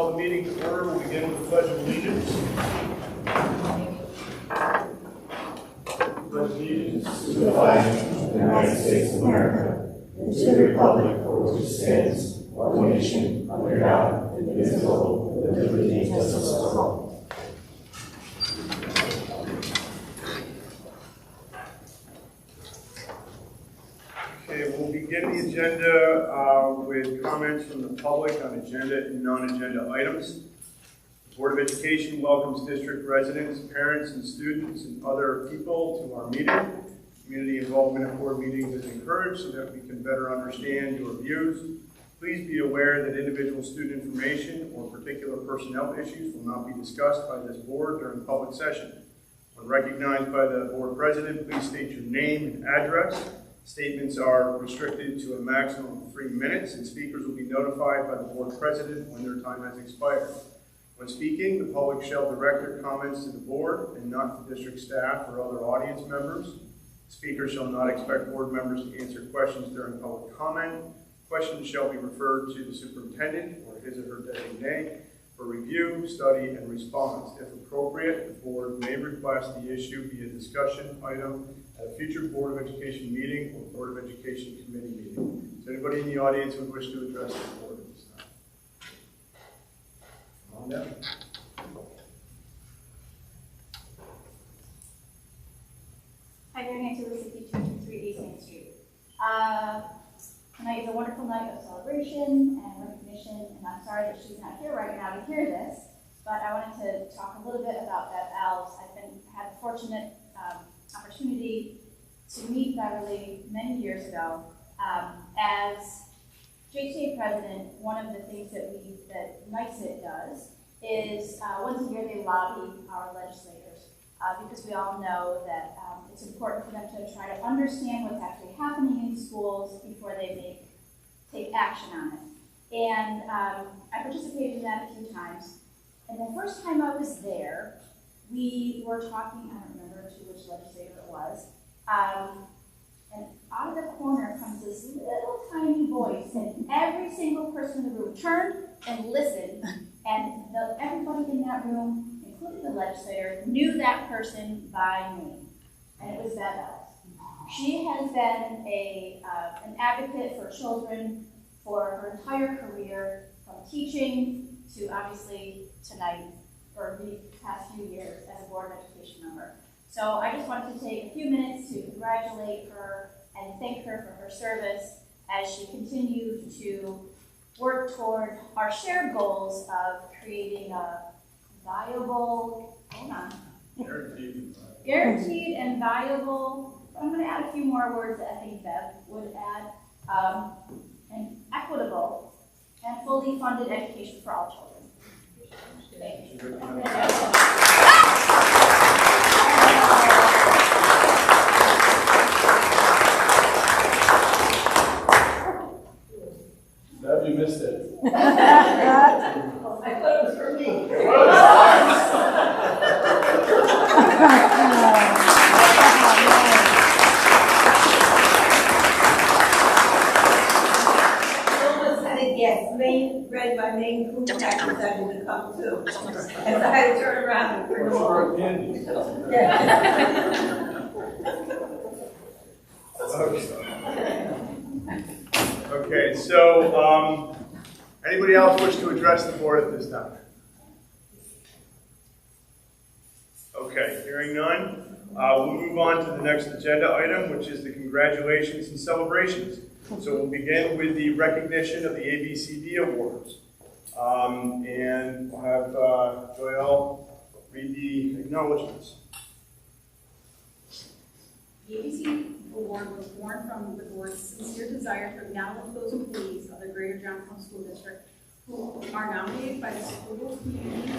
call the meeting to order. We'll begin with the Pledge of Allegiance. Pledge allegiance to the flag of the United States of America and to the republic for which it stands, one nation, under God, indivisible, with liberty and justice for all. Okay, we'll begin the agenda with comments from the public on agenda and non-agenda items. The Board of Education welcomes district residents, parents, and students and other people to our meeting. Community involvement at board meetings is encouraged so that we can better understand your views. Please be aware that individual student information or particular personnel issues will not be discussed by this board during public session. When recognized by the board president, please state your name and address. Statements are restricted to a maximum of 3 minutes, and speakers will be notified by the board president when their time has expired. When speaking, the public shall direct their comments to the board and not to district staff or other audience members. Speakers shall not expect board members to answer questions during public comment. Questions shall be referred to the superintendent or his or her designee for review, study, and response. If appropriate, the board may request the issue be a discussion item at a future Board of Education meeting or Board of Education committee meeting. Is anybody in the audience who would wish to address the board at this time? Come on down. Hi, very nice to listen to you 223 East Main Street. Tonight is a wonderful night of celebration and recognition, and I'm sorry that she's not here right now to hear this, but I wanted to talk a little bit about Bev Alves. I've had the fortunate opportunity to meet Beverly many years ago. As GJSD president, one of the things that NYSIT does is once a year they lobby our legislators because we all know that it's important for them to try to understand what's actually happening in schools before they take action on it. And I participated in that a few times. And the first time I was there, we were talking, I don't remember to which legislator it was, and out of the corner comes this little tiny voice, and every single person in the room turned and listened, and everybody in that room, including the legislator, knew that person by name, and it was Bev Alves. She has been an advocate for children for her entire career, from teaching to obviously tonight, for the past few years as a Board of Education member. So I just wanted to take a few minutes to congratulate her and thank her for her service as she continued to work toward our shared goals of creating a viable, guaranteed and viable, I'm going to add a few more words that I think Bev would add, an equitable and fully funded education for all children. Thank you. Bev, you missed it. I thought it was for me. Someone said it, yes, read my name, who decided to come too. And I had to turn around and turn around. Okay, so anybody else wish to address the board at this time? Okay, hearing none, we'll move on to the next agenda item, which is the congratulations and celebrations. So we'll begin with the recognition of the ABCD Awards. And we'll have Joelle read the acknowledgements. The ABC Award was born from the board's sincere desire to acknowledge those employees of the Greater Johnstown School District who are nominated by the school community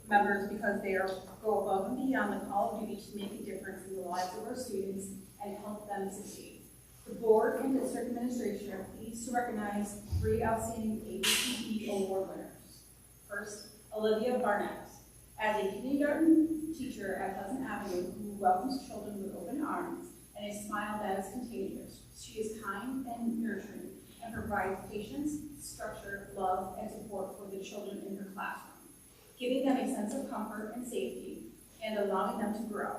members because they go above and beyond the call of duty to make a difference in the lives of our students and help them succeed. The board and district administration are pleased to recognize 3 outstanding ABCD Award winners. First, Olivia Barnett. As a kindergarten teacher at Pleasant Avenue who welcomes children with open arms and a smile that is contagious, she is kind and nurturing and provides patience, structure, love, and support for the children in her classroom, giving them a sense of comfort and safety, and allowing them to grow.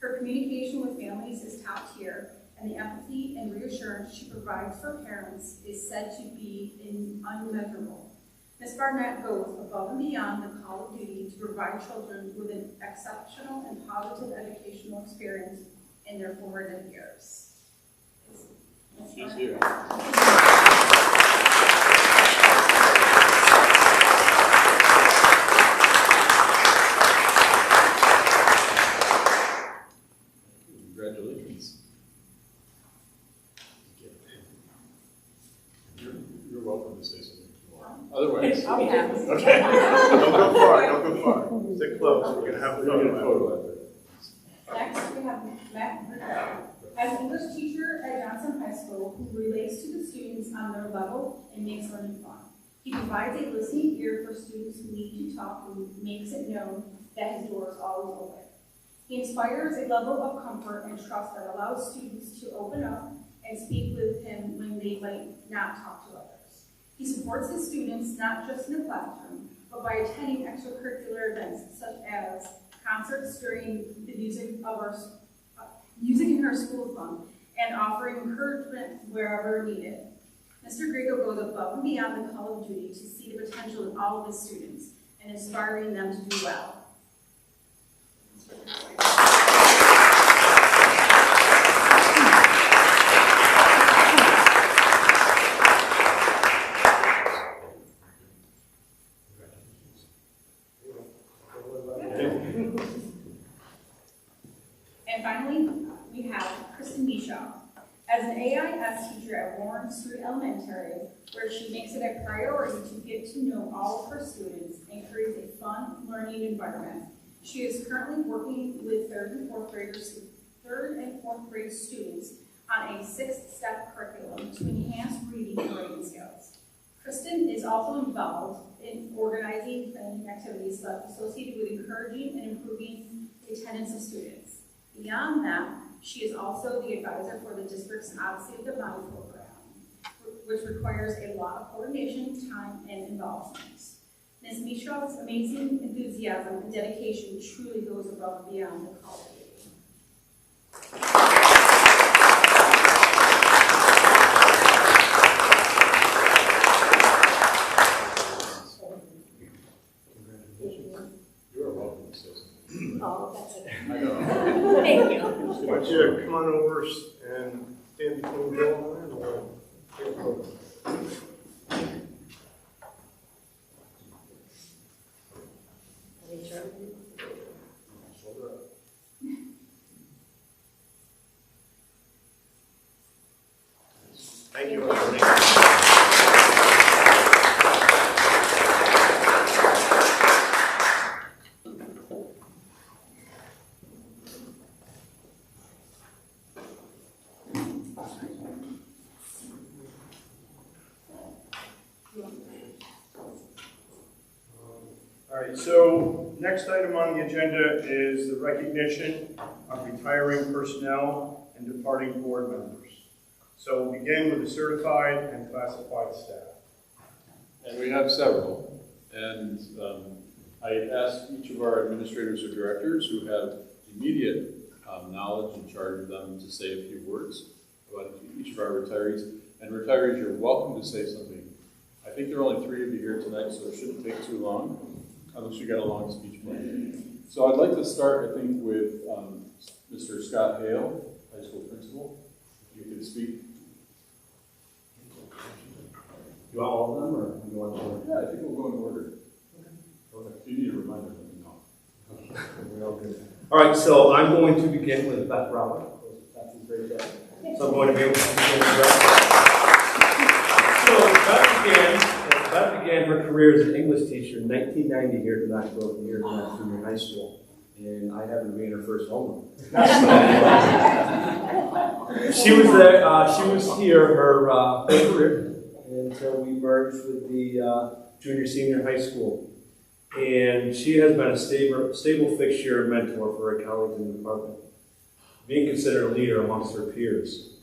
Her communication with families is top tier, and the empathy and reassurance she provides for parents is said to be unmeasurable. Ms. Barnett goes above and beyond the call of duty to provide children with an exceptional and positive educational experience in their formative years. She's here. Congratulations. You're welcome to say something if you want. Otherwise, okay. Don't go far, don't go far. Stick close, we're gonna have a photo. Next, we have Matt Riddell. As an English teacher at Johnson High School, who relates to the students on their level and makes learning fun. He provides a listening ear for students who need to talk and makes it known that his door is always open. He inspires a level of comfort and trust that allows students to open up and speak with him when they might not talk to others. He supports his students not just in the classroom, but by attending extracurricular events such as concerts during the music in our school fund, and offering encouragement wherever needed. Mr. Grego goes above and beyond the call of duty to see the potential in all of his students and inspiring them to do well. And finally, we have Kristen Mishaw. As an AIS teacher at Warren Street Elementary, where she makes it a priority to get to know all of her students and create a fun learning environment. She is currently working with third and fourth grade students on a 6-step curriculum to enhance reading and writing skills. Kristen is also involved in organizing planning activities associated with encouraging and improving the attendance of students. Beyond that, she is also the advisor for the district's Odyssey of the Mind program, which requires a lot of coordination, time, and involvement. Ms. Mishaw's amazing enthusiasm and dedication truly goes above and beyond the call of duty. you are welcome to say something. Oh, that's it. I know. Thank you. Why don't you come on over and stand between Bill and I, and take a photo. Shoulder up. Thank you, everybody. All right, so next item on the agenda is the recognition of retiring personnel and departing board members. So we'll begin with the certified and classified staff. And we have several. And I asked each of our administrators or directors who have immediate knowledge and charge of them to say a few words about each of our retirees. And retirees, you're welcome to say something. I think there are only 3 of you here tonight, so it shouldn't take too long, unless you got a long speech plan. So I'd like to start, I think, with Mr. Scott Hale, high school principal. If you could speak. You want all of them, or you want to? Yeah, I think we'll go in order. Okay. If you need a reminder, let me know. All right, so I'm going to begin with Beth Brower. That's a great day. So I'm going to be able to begin with Beth. So Beth began her career as an English teacher in 1990 here at Knoxville, here at Knox Junior High School. And I happened to be in her first homeroom. She was here her whole career until we merged with the junior senior high school. And she has been a stable fixture and mentor for her colleagues in the department, being considered a leader amongst her peers.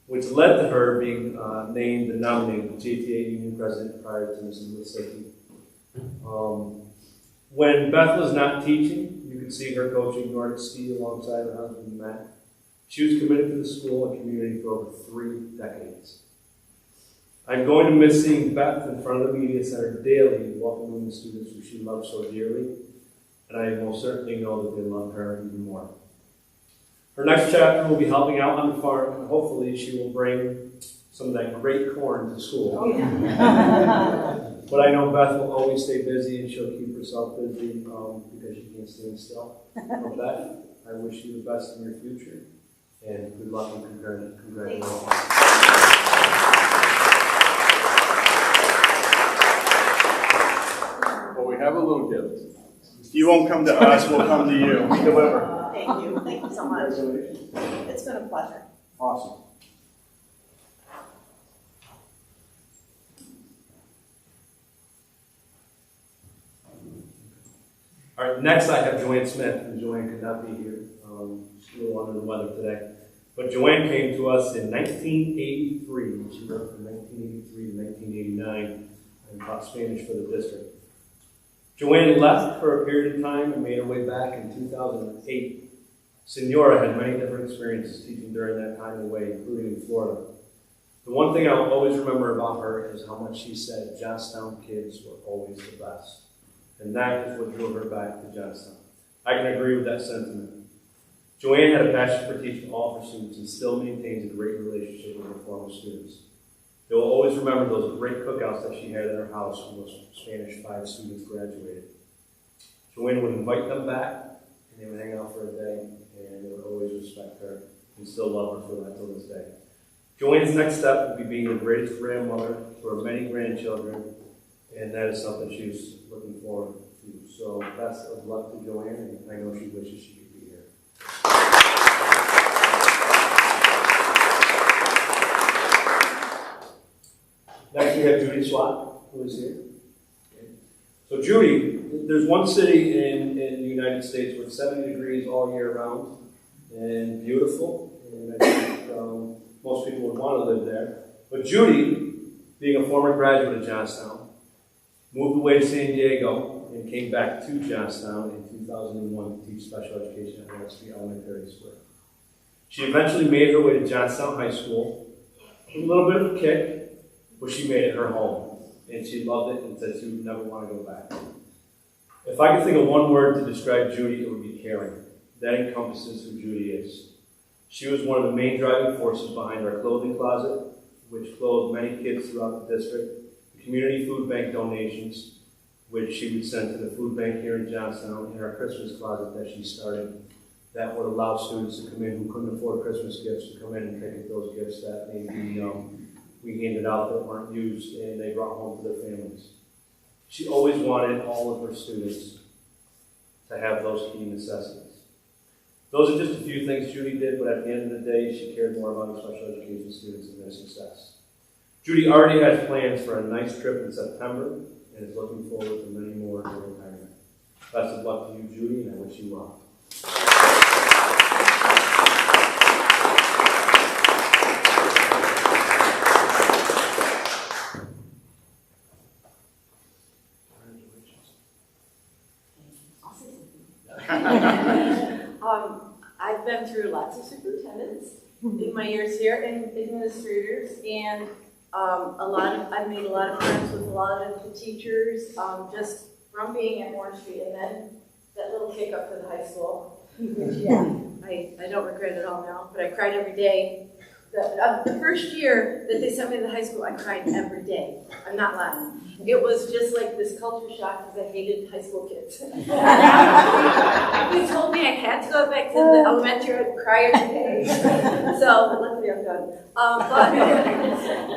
which led to her being named and nominated JTA Union President prior to Ms. Safety. When Beth was not teaching, you could see her coaching Nordic ski alongside her husband Matt. She was committed to the school and community for over 3 decades. I'm going to miss seeing Beth in front of the media center daily, welcoming the students who she loves so dearly, and I most certainly know that they love her even more. Her next chapter will be helping out on the farm, and hopefully she will bring some of that great corn to school. Oh, yeah. But I know Beth will always stay busy, and she'll keep herself busy because she can't stand still. So Beth, I wish you the best in your future, and good luck and congratulations. Well, we have a little gift. You won't come to us, we'll come to you. Deliver. Thank you so much. It's been a pleasure. Awesome. All right, next I have Joanne Smith, and Joanne could not be here. She's a little under the weather today. But Joanne came to us in 1983. She worked from 1983 to 1989 and taught Spanish for the district. Joanne left for a period of time and made her way back in 2008. Senora had many different experiences teaching during that time away, including in Florida. The one thing I'll always remember about her is how much she said Johnstown kids were always the best. And that is what drew her back to Johnstown. I can agree with that sentiment. Joanne had a passion for teaching all of her students and still maintains a great relationship with her former students. They will always remember those great cookouts that she had in her house when those Spanish 5 students graduated. Joanne would invite them back, and they would hang out for a day, and they would always respect her and still love her for that till this day. Joanne's next step will be being the greatest grandmother for many grandchildren, and that is something she's looking forward to. So best of luck to Joanne, and I know she wishes she could be here. Next we have Judy Swat, who is here. Okay. So Judy, there's one city in the United States with 70 degrees all year round, and beautiful, and I think most people would want to live there. But Judy, being a former graduate of Johnstown, moved away to San Diego and came back to Johnstown in 2001 to teach special education at Westby Elementary School. She eventually made her way to Johnstown High School with a little bit of a kick, but she made it her home. And she loved it and said she would never want to go back. If I could think of one word to describe Judy, it would be caring. That encompasses who Judy is. She was one of the main driving forces behind our clothing closet, which clothed many kids throughout the district, the community food bank donations, which she would send to the food bank here in Johnstown, and our Christmas closet that she started. That would allow students to come in who couldn't afford Christmas gifts to come in and pick up those gifts that maybe we handed out that weren't used and they brought home to their families. She always wanted all of her students to have those key necessities. Those are just a few things Judy did, but at the end of the day, she cared more about the special education students and their success. Judy already has plans for a nice trip in September and is looking forward to many more in her retirement. Best of luck to you, Judy, and I wish you well. I've been through lots of superintendents in my years here and administrators, and I've made a lot of friends with a lot of the teachers just from being at Warren Street, and then that little kick up to the high school. Yeah, I don't regret it all now, but I cried every day. The first year that they sent me to the high school, I cried every day. I'm not lying. It was just like this culture shock because I hated high school kids. If you told me I had to go back to the elementary, I'd cry every day. So luckily I'm done. But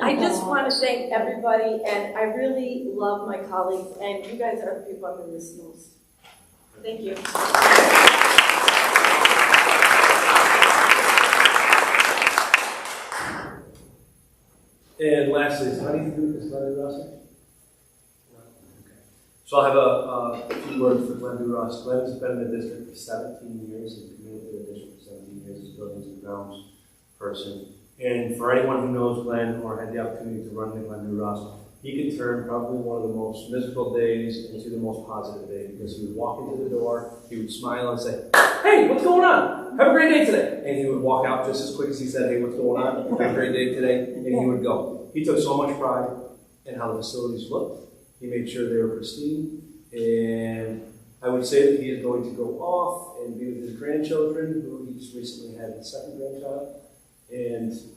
I just want to thank everybody, and I really love my colleagues, and you guys are the people I'm going to miss most. Thank you. And lastly, is Honey Food, is Glenn Ross? Okay. So I'll have a few words for Glenn Ross. Glenn's been in the district for 17 years and committed to the district for 17 years as buildings and grounds person. And for anyone who knows Glenn or had the opportunity to run into Glenn New Ross, he could turn probably one of the most miserable days into the most positive day, because he would walk into the door, he would smile and say, "Hey, what's going on? Have a great day today." And he would walk out just as quick as he said, "Hey, what's going on? Have a great day today." And he would go. He took so much pride in how the facilities looked. He made sure they were pristine. And I would say that he is going to go off and be with his grandchildren, who he just recently had his second grandchild.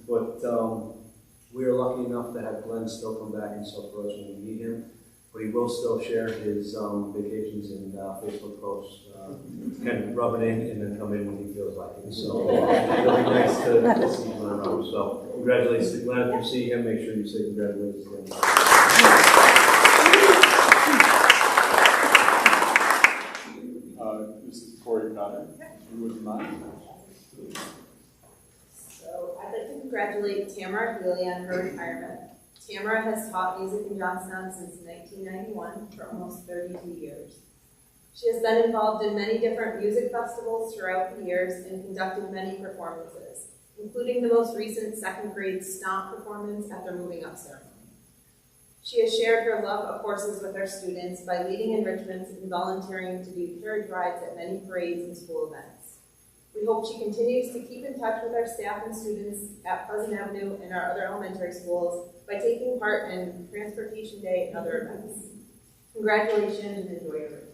But we are lucky enough to have Glenn still come back and stuff for us when we need him. But he will still share his vacations and Facebook posts, kind of rub it in and then come in when he feels like it. So it'll be nice to see Glenn around. So congratulations to Glenn. If you see him, make sure you say congratulations to him. This is Corey Connor. You wouldn't mind? So I'd like to congratulate Tamara Healy on her retirement. Tamara has taught music in Johnstown since 1991 for almost 32 years. She has been involved in many different music festivals throughout the years and conducted many performances, including the most recent second grade Stomp performance at their Moving Up ceremony. She has shared her love of horses with her students by leading enrichments and volunteering to do carriage rides at many parades and school events. We hope she continues to keep in touch with our staff and students at Pleasant Avenue and our other elementary schools by taking part in Transportation Day and other events. Congratulations and enjoy your retirement.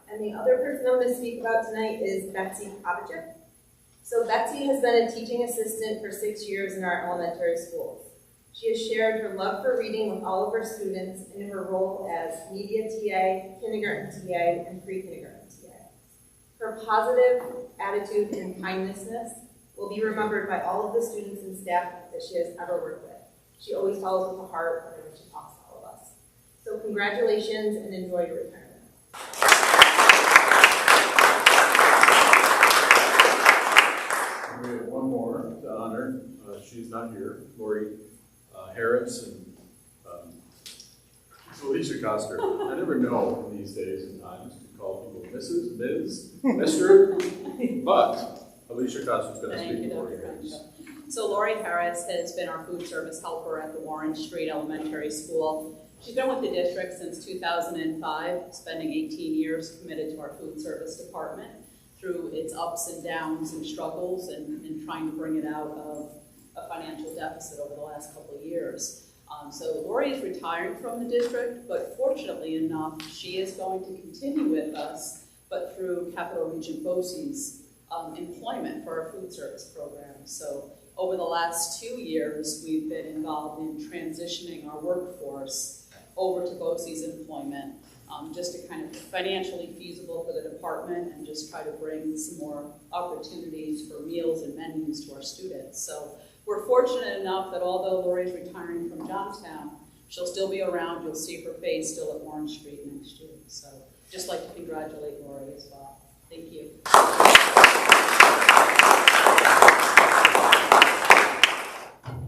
And the other person I'm going to speak about tonight is Betsy Kovacic. So Betsy has been a teaching assistant for 6 years in our elementary schools. She has shared her love for reading with all of her students in her role as media TA, kindergarten TA, and pre-kindergarten TA. Her positive attitude and kindness will be remembered by all of the students and staff that she has ever worked with. She always follows with a heart whenever she talks to all of us. So congratulations and enjoy your retirement. We have one more to honor. She's not here. Lori Harris and Alicia Coster. I never know these days and times to call people Mrs., Ms., Mr., but Alicia Coster's going to speak for you. So Lori Harris has been our food service helper at the Warren Street Elementary School. She's been with the district since 2005, spending 18 years committed to our food service department through its ups and downs and struggles and trying to bring it out of a financial deficit over the last couple of years. So Lori is retiring from the district, but fortunately enough, she is going to continue with us, but through Capital Region BOCES employment for our food service program. So over the last 2 years, we've been involved in transitioning our workforce over to BOCES employment, just to kind of financially feasible for the department and just try to bring some more opportunities for meals and menus to our students. So we're fortunate enough that although Lori's retiring from Johnstown, she'll still be around. You'll see her face still at Warren Street next year. So just like to congratulate Lori as well. Thank you.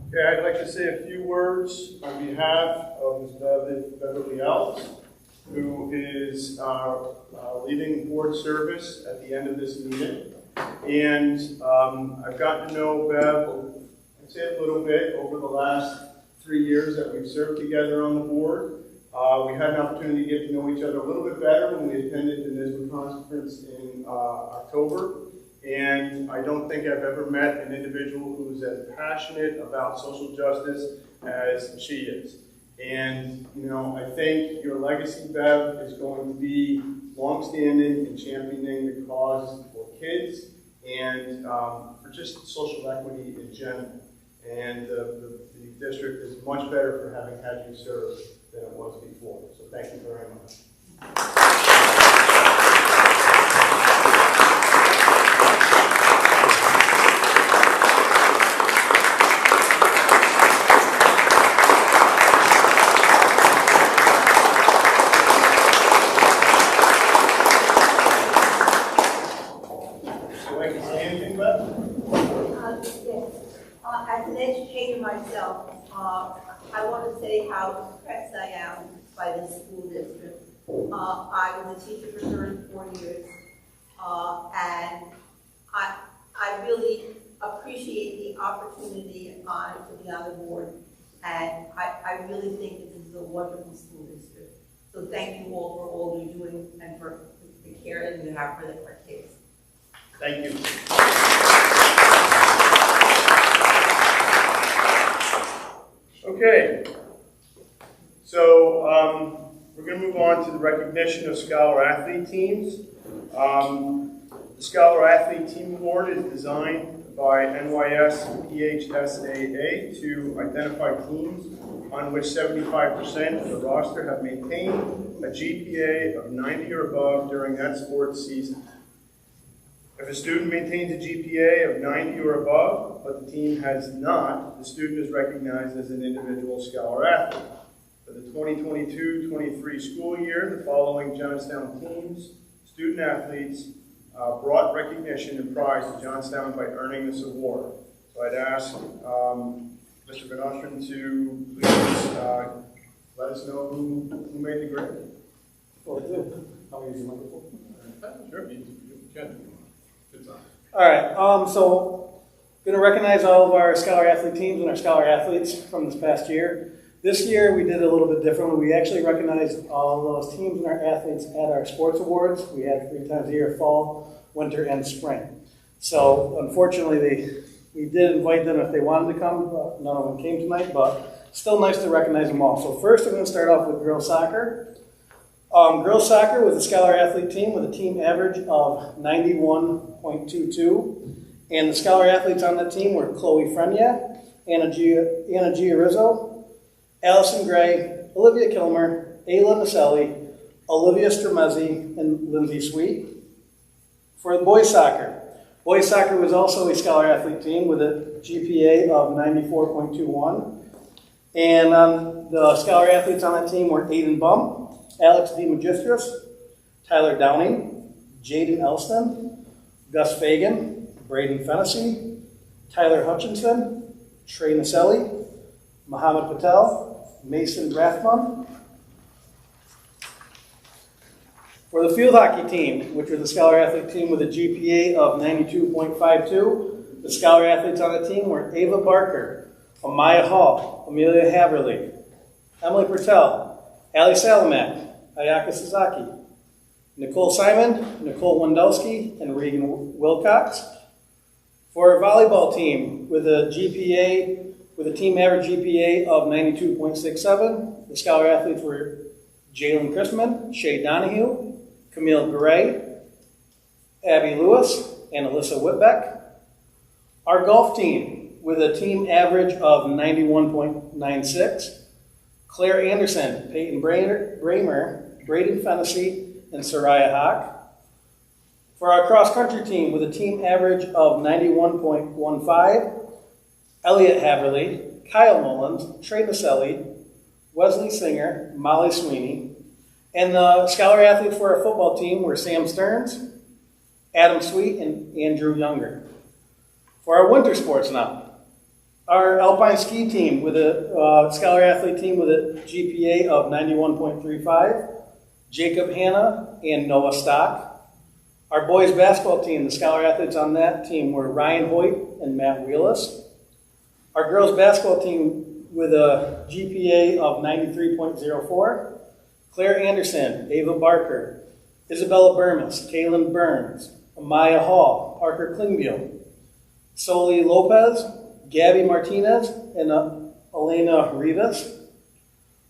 Okay, I'd like to say a few words on behalf of Ms. Beverly Elves, who is leaving board service at the end of this meeting. And I've gotten to know Bev, I'd say a little bit, over the last 3 years that we've served together on the board. We had an opportunity to get to know each other a little bit better when we attended the NISBA conference in October. And I don't think I've ever met an individual who's as passionate about social justice as she is. And, you know, I think your legacy, Bev, is going to be longstanding in championing the cause for kids and for just social equity in general. And the district is much better for having had you serve than it was before. So thank you very much. As an educator myself, I want to say how impressed I am by the school district. I was a teacher for 34 years. And I really appreciate the opportunity and honor to be on the board. And I really think that this is a wonderful school district. So thank you all for all you're doing and for the care that you have for our kids. Thank you. Okay. So we're going to move on to the recognition of Scholar Athlete teams. The Scholar Athlete Team Award is designed by NYS PHSAA to identify teams on which 75% of the roster have maintained a GPA of 90 or above during that sports season. If a student maintains a GPA of 90 or above, but the team has not, the student is recognized as an individual Scholar Athlete. For the 2022-23 school year, the following Johnstown teams, student athletes, brought recognition and prize to Johnstown by earning this award. So I'd ask Mr. Van Ostrom to please let us know who made the grade. Well, I'll use the microphone. Sure, you can. Good time. All right, so going to recognize all of our Scholar Athlete teams and our Scholar Athletes from this past year. This year we did a little bit differently. We actually recognized all of those teams and our athletes at our sports awards. We had 3 times a year, fall, winter, and spring. So unfortunately we did invite them if they wanted to come, but none of them came tonight, but still nice to recognize them all. So first I'm going to start off with girls soccer. Girls soccer was a Scholar Athlete team with a team average of 91.22. And the Scholar Athletes on that team were Chloe Frenia, Anna Gia Rizzo, Allison Gray, Olivia Kilmer, Ayla Naselli, Olivia Stremezzi, and Lindsay Sweet. For the boys soccer was also a Scholar Athlete team with a GPA of 94.21. And the Scholar Athletes on that team were Aiden Bump, Alex D. Magistris, Tyler Downing, Jaden Elston, Gus Fagan, Braden Fennessy, Tyler Hutchinson, Trey Naselli, Muhammad Patel, Mason Rathbun. For the field hockey team, which was the Scholar Athlete team with a GPA of 92.52, the Scholar Athletes on the team were Ava Barker, Amaya Hall, Amelia Haverly, Emily Pertel, Ali Salamak, Ayaka Sasaki, Nicole Simon, Nicole Wendowski, and Regan Wilcox. For our volleyball team with a team average GPA of 92.67, the Scholar Athletes were Jalen Chrisman, Shay Donahue, Camille Gray, Abby Lewis, and Alyssa Whitbeck. Our golf team with a team average of 91.96, Claire Anderson, Peyton Bramer, Braden Fennessy, and Soraya Hawk. For our cross-country team with a team average of 91.15, Elliot Haverly, Kyle Mullins, Trey Naselli, Wesley Singer, Molly Sweeney. And the Scholar Athletes for our football team were Sam Stearns, Adam Sweet, and Andrew Younger. For our winter sports now, our alpine ski team with a Scholar Athlete team with a GPA of 91.35, Jacob Hanna and Noah Stock. Our boys basketball team, the Scholar Athletes on that team were Ryan Hoyt and Matt Wheelis. Our girls basketball team with a GPA of 93.04, Claire Anderson, Ava Barker, Isabella Burmis, Kaylin Burns, Amaya Hall, Parker Klingbeil, Soli Lopez, Gabby Martinez, and Elena Rivas.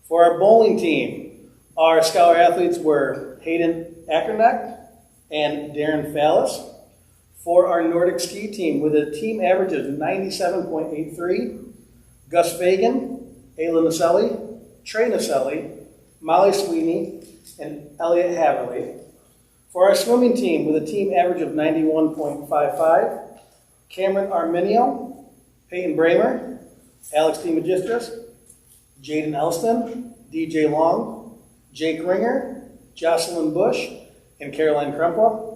For our bowling team, our Scholar Athletes were Hayden Ackerneck and Darren Fallis. For our Nordic ski team with a team average of 97.83, Gus Fagan, Ayla Naselli, Trey Naselli, Molly Sweeney, and Elliot Haverly. For our swimming team with a team average of 91.55, Cameron Arminio, Peyton Bramer, Alex D. Magistris, Jaden Elston, DJ Long, Jake Ringer, Jocelyn Bush, and Caroline Krempel.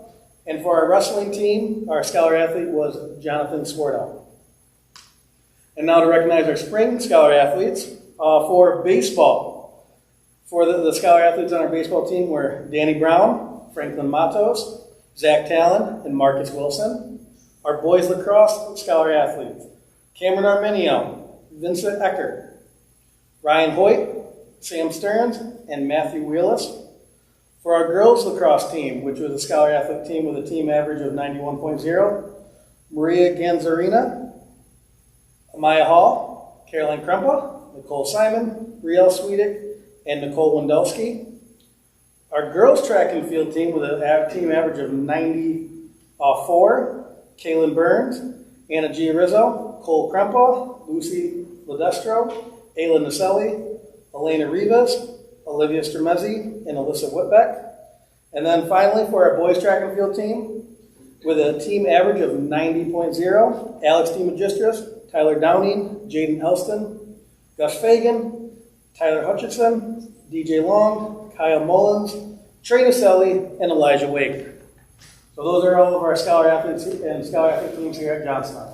And for our wrestling team, our Scholar Athlete was Jonathan Swardow. And now to recognize our spring Scholar Athletes. For baseball, for the Scholar Athletes on our baseball team were Danny Brown, Franklin Matos, Zach Talon and Marcus Wilson. Our boys lacrosse scholar athletes, Cameron Arminio, Vincent Eckert, Ryan Hoyt, Sam Stearns, and Matthew Wheelis. For our girls lacrosse team, which was a scholar athlete team with a team average of 91.0, Maria Ganzarina, Amaya Hall, Caroline Krempa, Nicole Simon, Riel Swedick, and Nicole Wendowski. Our girls track and field team with a team average of 94, Kaylin Burns, Anna Giarizzo, Cole Krempa, Lucy Ledestro, Ayla Naselli, Elena Rivas, Olivia Stremezzi, and Alyssa Whitbeck. And then finally, for our boys track and field team, with a team average of 90.0, Alex DeMagistris, Tyler Downing, Jaden Elston, Gus Fagan, Tyler Hutchinson, DJ Long, Kyle Mullins, Trey Naselli, and Elijah Waker. So those are all of our scholar athletes and scholar athlete teams here at Johnstown.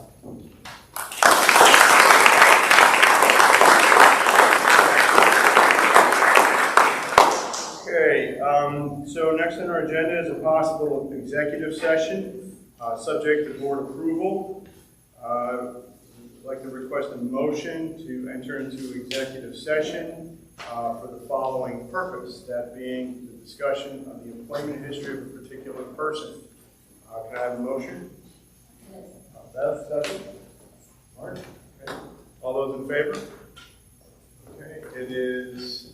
Okay, so next on our agenda is a possible executive session, subject to board approval. I'd like to request a motion to enter into executive session for the following purpose, that being the discussion of the employment history of a particular person. Can I have a motion? Beth, second? Mark? Okay. All those in favor? Okay, it is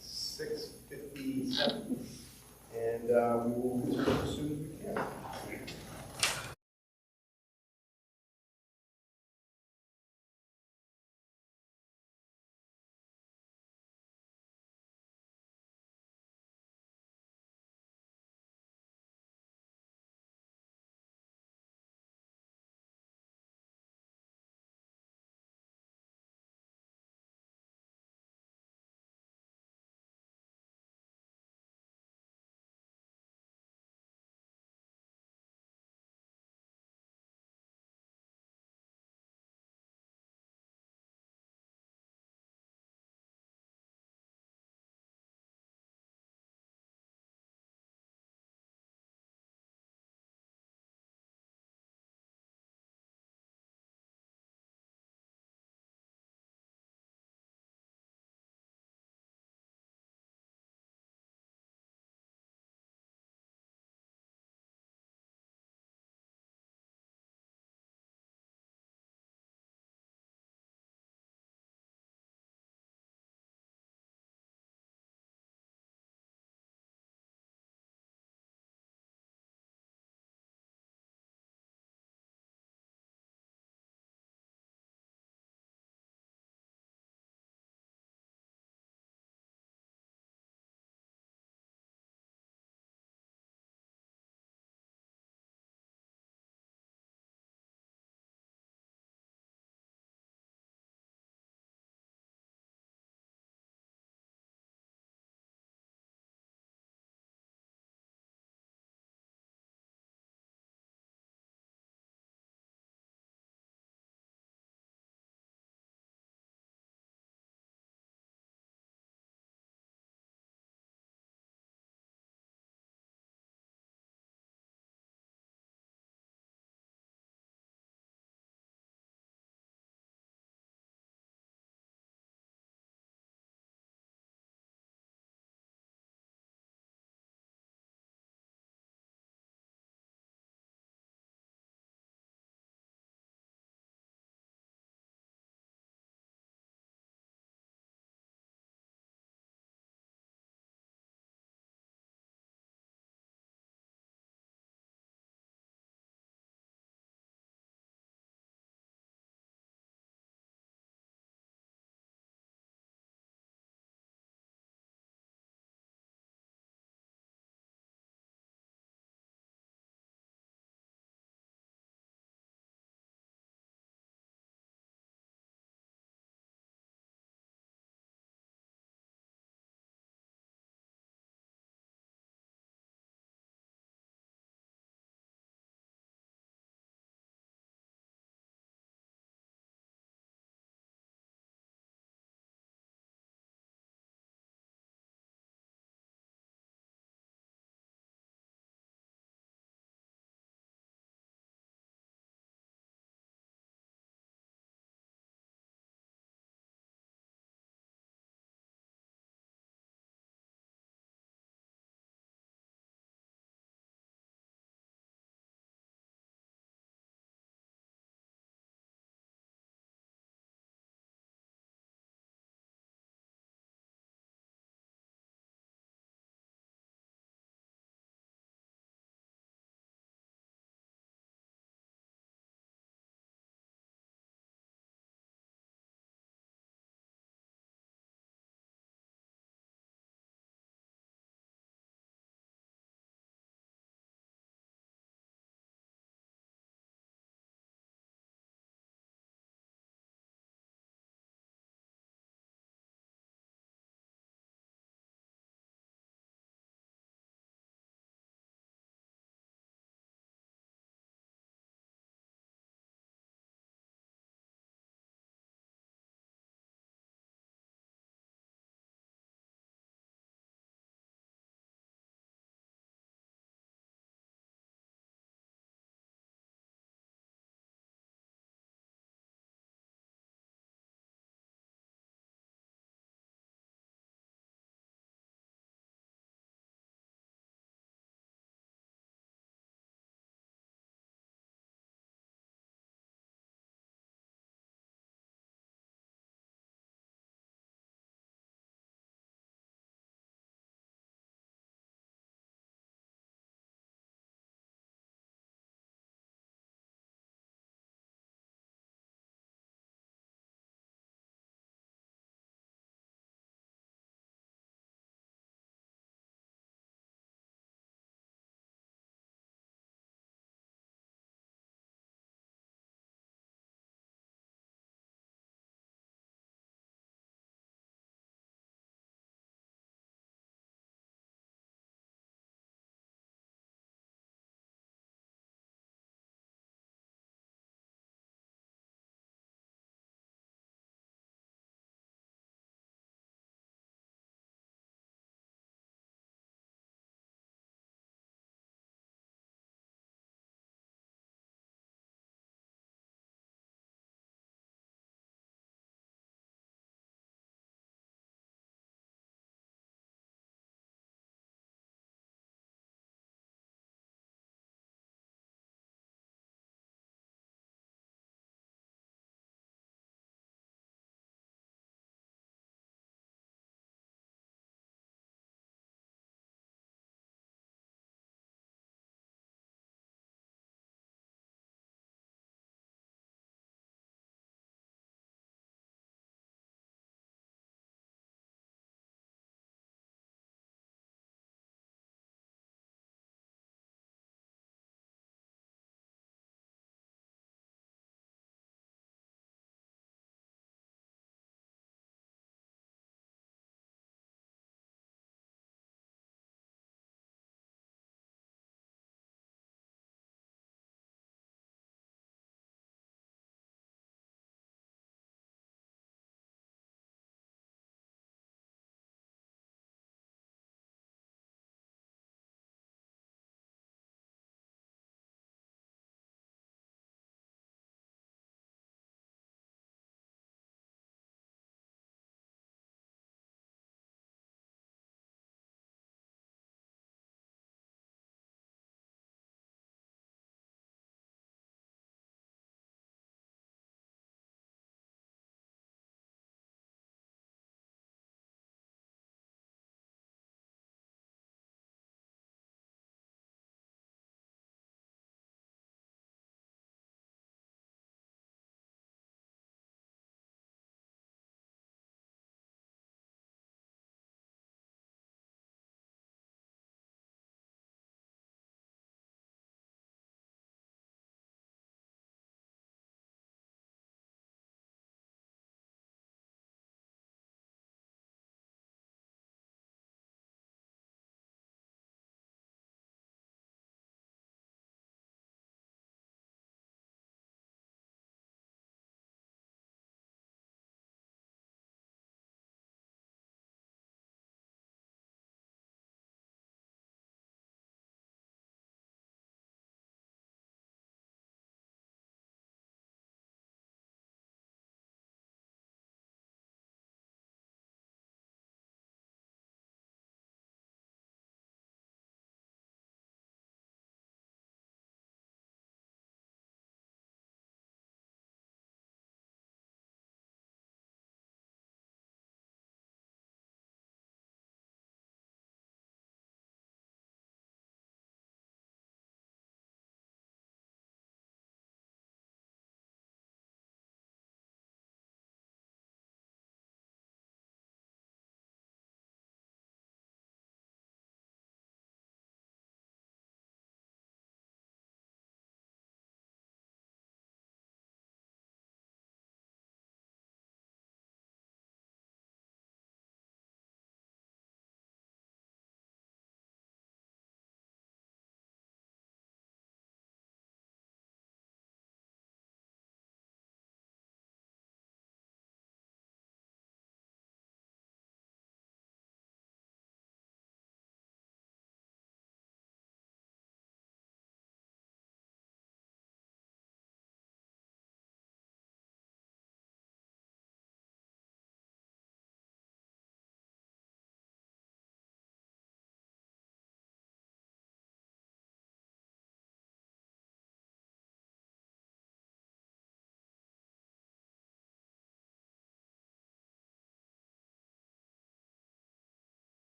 6:57, and we will resume as soon as we can.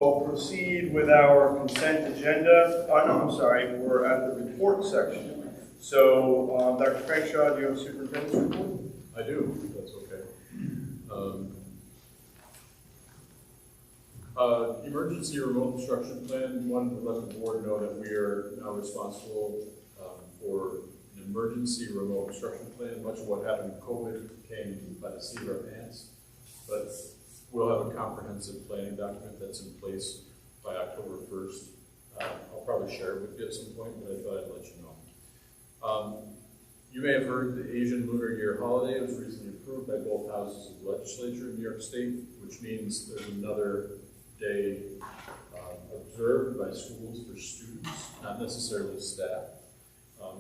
We'll proceed with our consent agenda. Oh, no, I'm sorry, we're at the report section. So, Dr. Crankshaw, do you have a superintendent's report? I do, if that's okay. Emergency remote instruction plan, wanted to let the board know that we are now responsible for an emergency remote instruction plan. Much of what happened in COVID came by the seat of our pants, but we'll have a comprehensive planning document that's in place by October 1st. I'll probably share it with you at some point, but I thought I'd let you know. You may have heard the Asian Lunar Year holiday was recently approved by both houses of the legislature in New York State, which means there's another day observed by schools for students, not necessarily staff.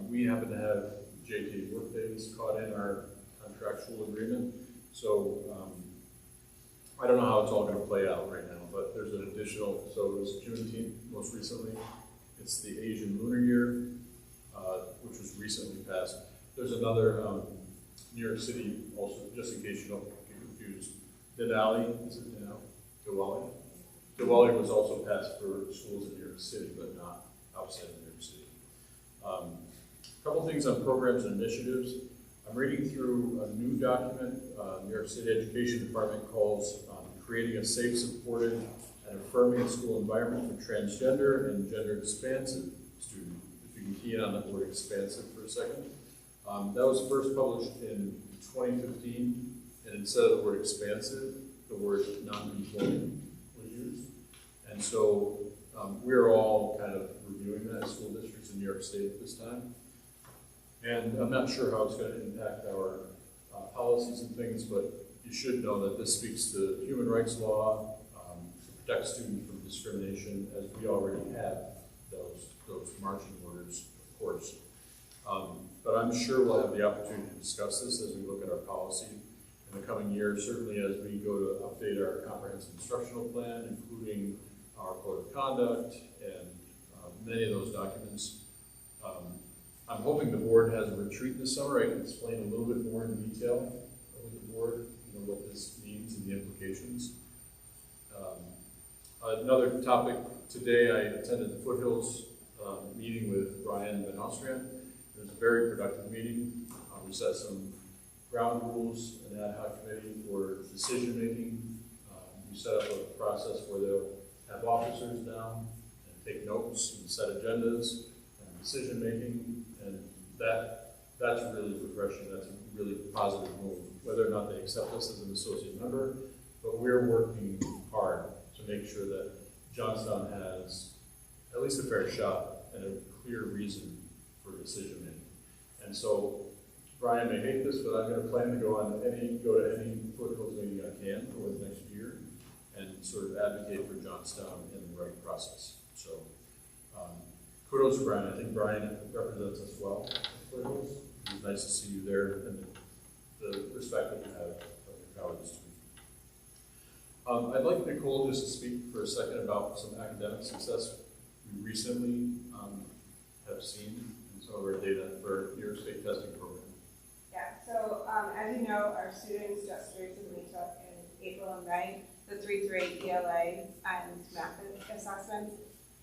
We happen to have JK workdays caught in our contractual agreement, so I don't know how it's all going to play out right now, but there's an additional, so it was Juneteenth most recently. It's the Asian Lunar Year, which was recently passed. There's another New York City, also, just in case you don't get confused, Denali, is it Diwali? Diwali was also passed for schools in New York City, but not outside of New York City. A couple things on programs and initiatives. I'm reading through a new document New York City Education Department calls creating a safe, supported, and affirming school environment for transgender and gender expansive students. If you can key in on the word expansive for a second. That was first published in 2015, and instead of the word expansive, the word non-conforming was used. And so we're all kind of reviewing that as school districts in New York State at this time. And I'm not sure how it's going to impact our policies and things, but you should know that this speaks to human rights law, to protect students from discrimination, as we already have those marching orders, of course. But I'm sure we'll have the opportunity to discuss this as we look at our policy in the coming years, certainly as we go to update our comprehensive instructional plan, including our code of conduct and many of those documents. I'm hoping the board has a retreat this summer. I can explain a little bit more in detail with the board, what this means and the implications. Another topic today, I attended the Foothills meeting with Brian Van Austrian. It was a very productive meeting. We set some ground rules, an ad hoc committee for decision making. We set up a process where they'll have officers down and take notes and set agendas and decision making, and that's really refreshing. That's a really positive move. Whether or not they accept us as an associate member, but we're working hard to make sure that Johnstown has at least a fair shot and a clear reason for decision making. And so Brian may hate this, but I'm going to plan to go to any Foothills meeting I can over the next year and sort of advocate for Johnstown in the right process. So kudos to Brian. I think Brian represents us well at Foothills. It was nice to see you there and the respect that you have of your colleagues. I'd like Nicole just to speak for a second about some academic success we recently have seen in some of our data for New York State testing program. Yeah, so as you know, our students just recently took in April and May the 3-3 ELA and math assessments.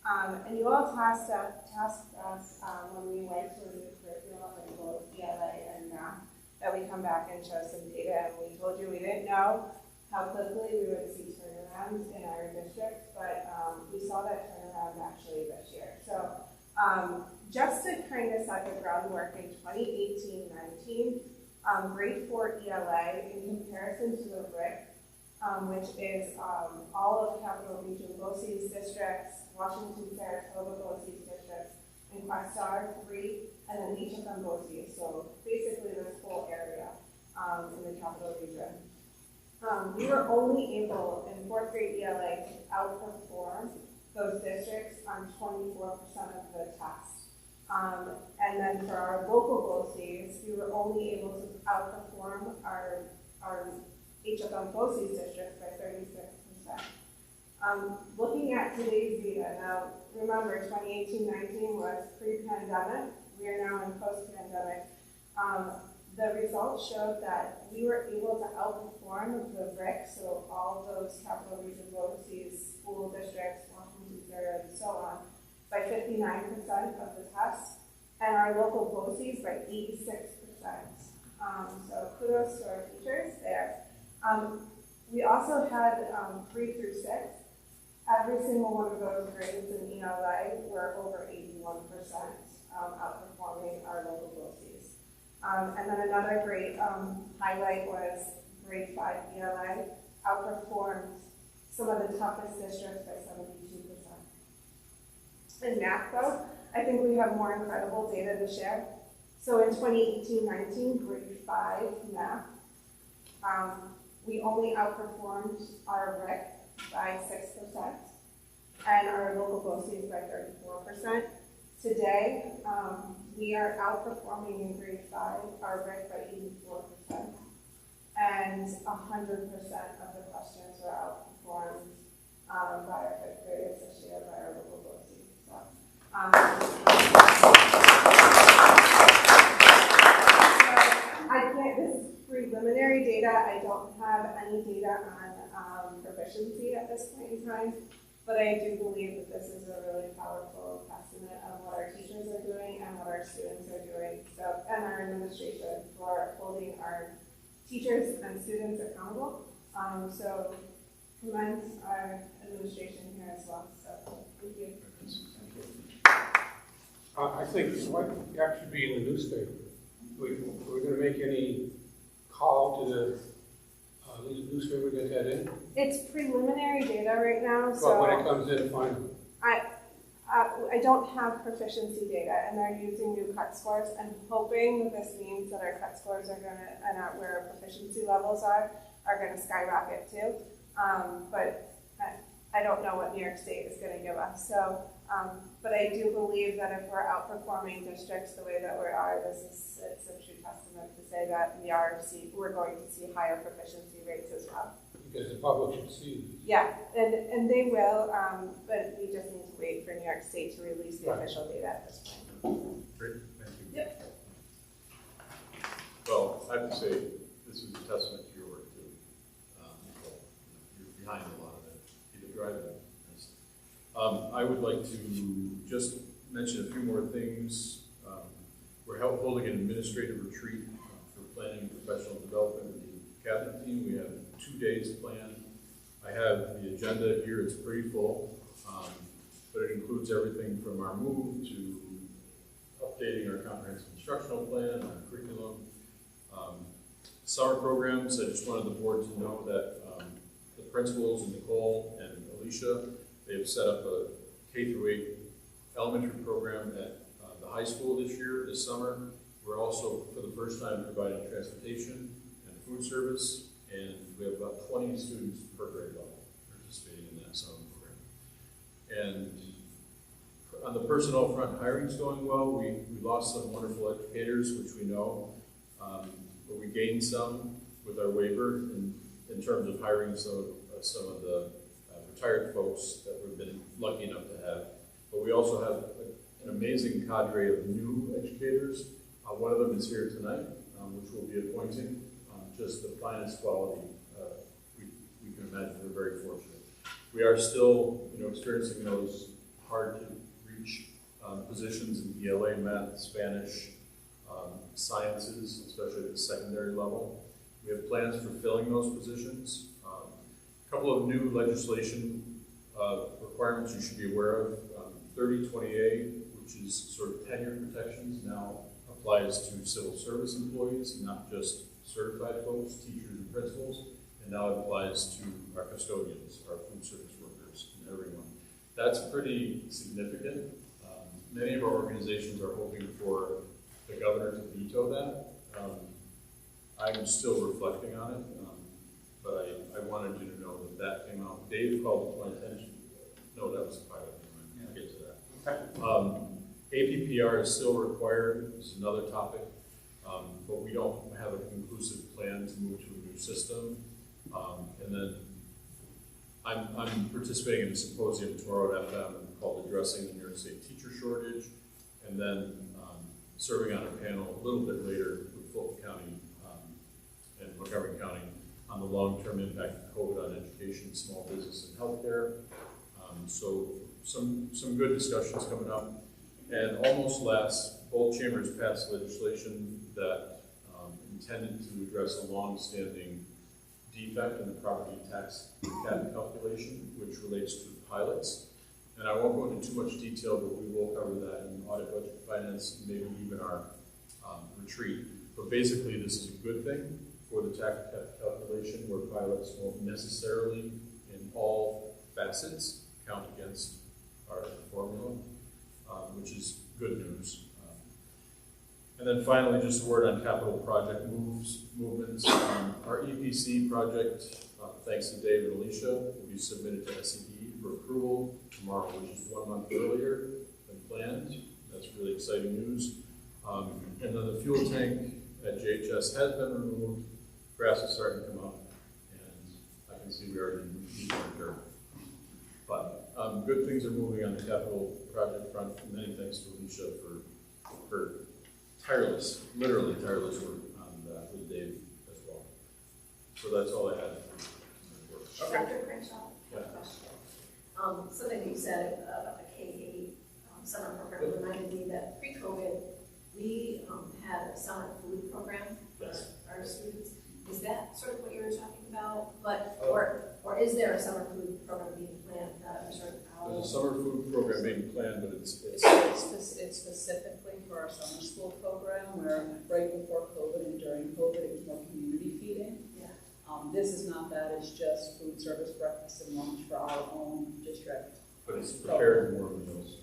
And you all tasked us when we went to a new curriculum in both ELA and math that we come back and show some data. And we told you we didn't know how quickly we would see turnarounds in our district, but we saw that turnaround actually this year. So just to kind of set the groundwork in 2018-19, grade 4 ELA in comparison to the RIC, which is all of Capital Region BOCES districts, Washington, Saratoga BOCES districts, and Questar 3, and then each of them BOCES. So basically this whole area in the Capital Region. We were only able in 4th grade ELA to outperform those districts on 24% of the test. And then for our local BOCES, we were only able to outperform our HFM BOCES districts by 36%. Looking at today's data, now remember 2018-19 was pre-pandemic. We are now in post-pandemic. the results showed that we were able to outperform the RIC, so all those capital region overseas school districts, Washington, Missouri, and so on, by 59% of the tests, and our local BOCES by 86%. So kudos to our teachers there. We also had 3 through 6. Every single one of those grades in ELA were over 81%, outperforming our local BOCES. And then another great highlight was grade 5 ELA outperformed some of the toughest districts by 72%. In math though, I think we have more incredible data to share. So in 2018-19, grade 5 math, we only outperformed our RIC by 6% and our local BOCES by 34%. Today, we are outperforming in grade 5 our RIC by 84%, and 100% of the questions were outperformed by our 5th graders this year by our local BOCES. So, I can't, this is preliminary data. I don't have any data on proficiency at this point in time, but I do believe that this is a really powerful testament of what our teachers are doing and what our students are doing. So, and our administration for holding our teachers and students accountable. So, commend our administration here as well. So, thank you. I think that should be in the newspaper. We're going to make any call to the newspaper to get that in? It's preliminary data right now, so Well, when it comes in, final. I don't have proficiency data, and they're using new cut scores. I'm hoping that this means that our cut scores are going to, and where our proficiency levels are going to skyrocket too. But I don't know what New York State is going to give us. So, but I do believe that if we're outperforming districts the way that we are, it's a true testament to say that we're going to see higher proficiency rates as well. Because the public should see these. Yeah, and they will, but we just need to wait for New York State to release the official data at this point. Great, thank you. Yep. Well, I have to say, this is a testament to your work too. You're behind a lot of it. You're driving it. I would like to just mention a few more things. We're holding an administrative retreat for planning and professional development with the cabinet team. We have 2 days planned. I have the agenda here. It's pretty full, but it includes everything from our move to updating our comprehensive instructional plan, our curriculum, summer programs. I just wanted the board to know that the principals, Nicole and Alicia, they have set up a K-8 elementary program at the high school this summer. We're also, for the first time, providing transportation and food service, and we have about 20 students per grade level participating in that summer program. And on the personnel front, hiring's going well. We lost some wonderful educators, which we know, but we gained some with our waiver in terms of hiring some of the retired folks that we've been lucky enough to have. But we also have an amazing cadre of new educators. One of them is here tonight, which we'll be appointing. Just the finest quality we can imagine. We're very fortunate. We are still, experiencing those hard to reach positions in ELA, math, Spanish, sciences, especially at the secondary level. We have plans for filling those positions. A couple of new legislation requirements you should be aware of. 3020A, which is sort of tenure protections, now applies to civil service employees, not just certified folks, teachers and principals, and now it applies to our custodians, our food service workers, and everyone. That's pretty significant. Many of our organizations are hoping for the governor to veto that. I'm still reflecting on it, but I wanted you to know that came out. Dave called it to my attention. No, that was a pilot. I'll get to that. APPR is still required. This is another topic, but we don't have a conclusive plan to move to a new system. And then I'm participating in a symposium tomorrow at FM called Addressing the New York State Teacher Shortage, and then serving on a panel a little bit later with Fulton County and Montgomery County on the long-term impact of COVID on education, small business, and healthcare. So some good discussions coming up. And almost last, both chambers passed legislation that intended to address a long-standing defect in the property tax cap calculation, which relates to pilots. And I won't go into too much detail, but we will cover that in audit, budget, finance, maybe even our retreat. But basically, this is a good thing for the tax cap calculation, where pilots won't necessarily, in all facets, count against our formula, which is good news. And then finally, just a word on capital project movements. Our EPC project, thanks to Dave and Alicia, will be submitted to SED for approval tomorrow, which is 1 month earlier than planned. That's really exciting news. And then the fuel tank at JHS has been removed. Grass is starting to come up, and I can see we already need more dirt. But good things are moving on the capital project front. Many thanks to Alicia for her tireless, literally tireless work on that with Dave as well. So that's all I had. Dr. Crenshaw, Yeah. Something you said about the K-8 summer program reminded me that pre-COVID, we had a summer food program for our students. Is that sort of what you were talking about? Or is there a summer food program being planned? There's a summer food program being planned, but it's specifically for our summer school program, where right before COVID and during COVID, it was more community feeding. Yeah. This is not that, it's just food service, breakfast, and lunch for our own district. but it's prepared more meals.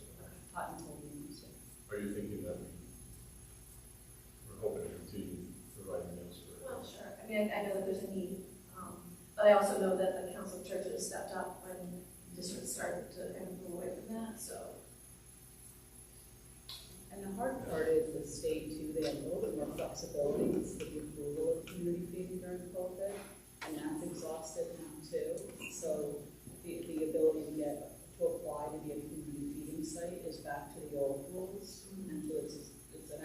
Hot and cold meals. Are you thinking that we're hoping to continue providing meals for? Well, sure. I mean, I know that there's a need, but I also know that the Council of Churches stepped up when districts started to kind of move away from that, so. And the hard part is the state too, they have a little bit more flexibility with the approval of community feeding during COVID, and that's exhausted now too. So the ability to apply to be a community feeding site is back to the old rules. And so it's an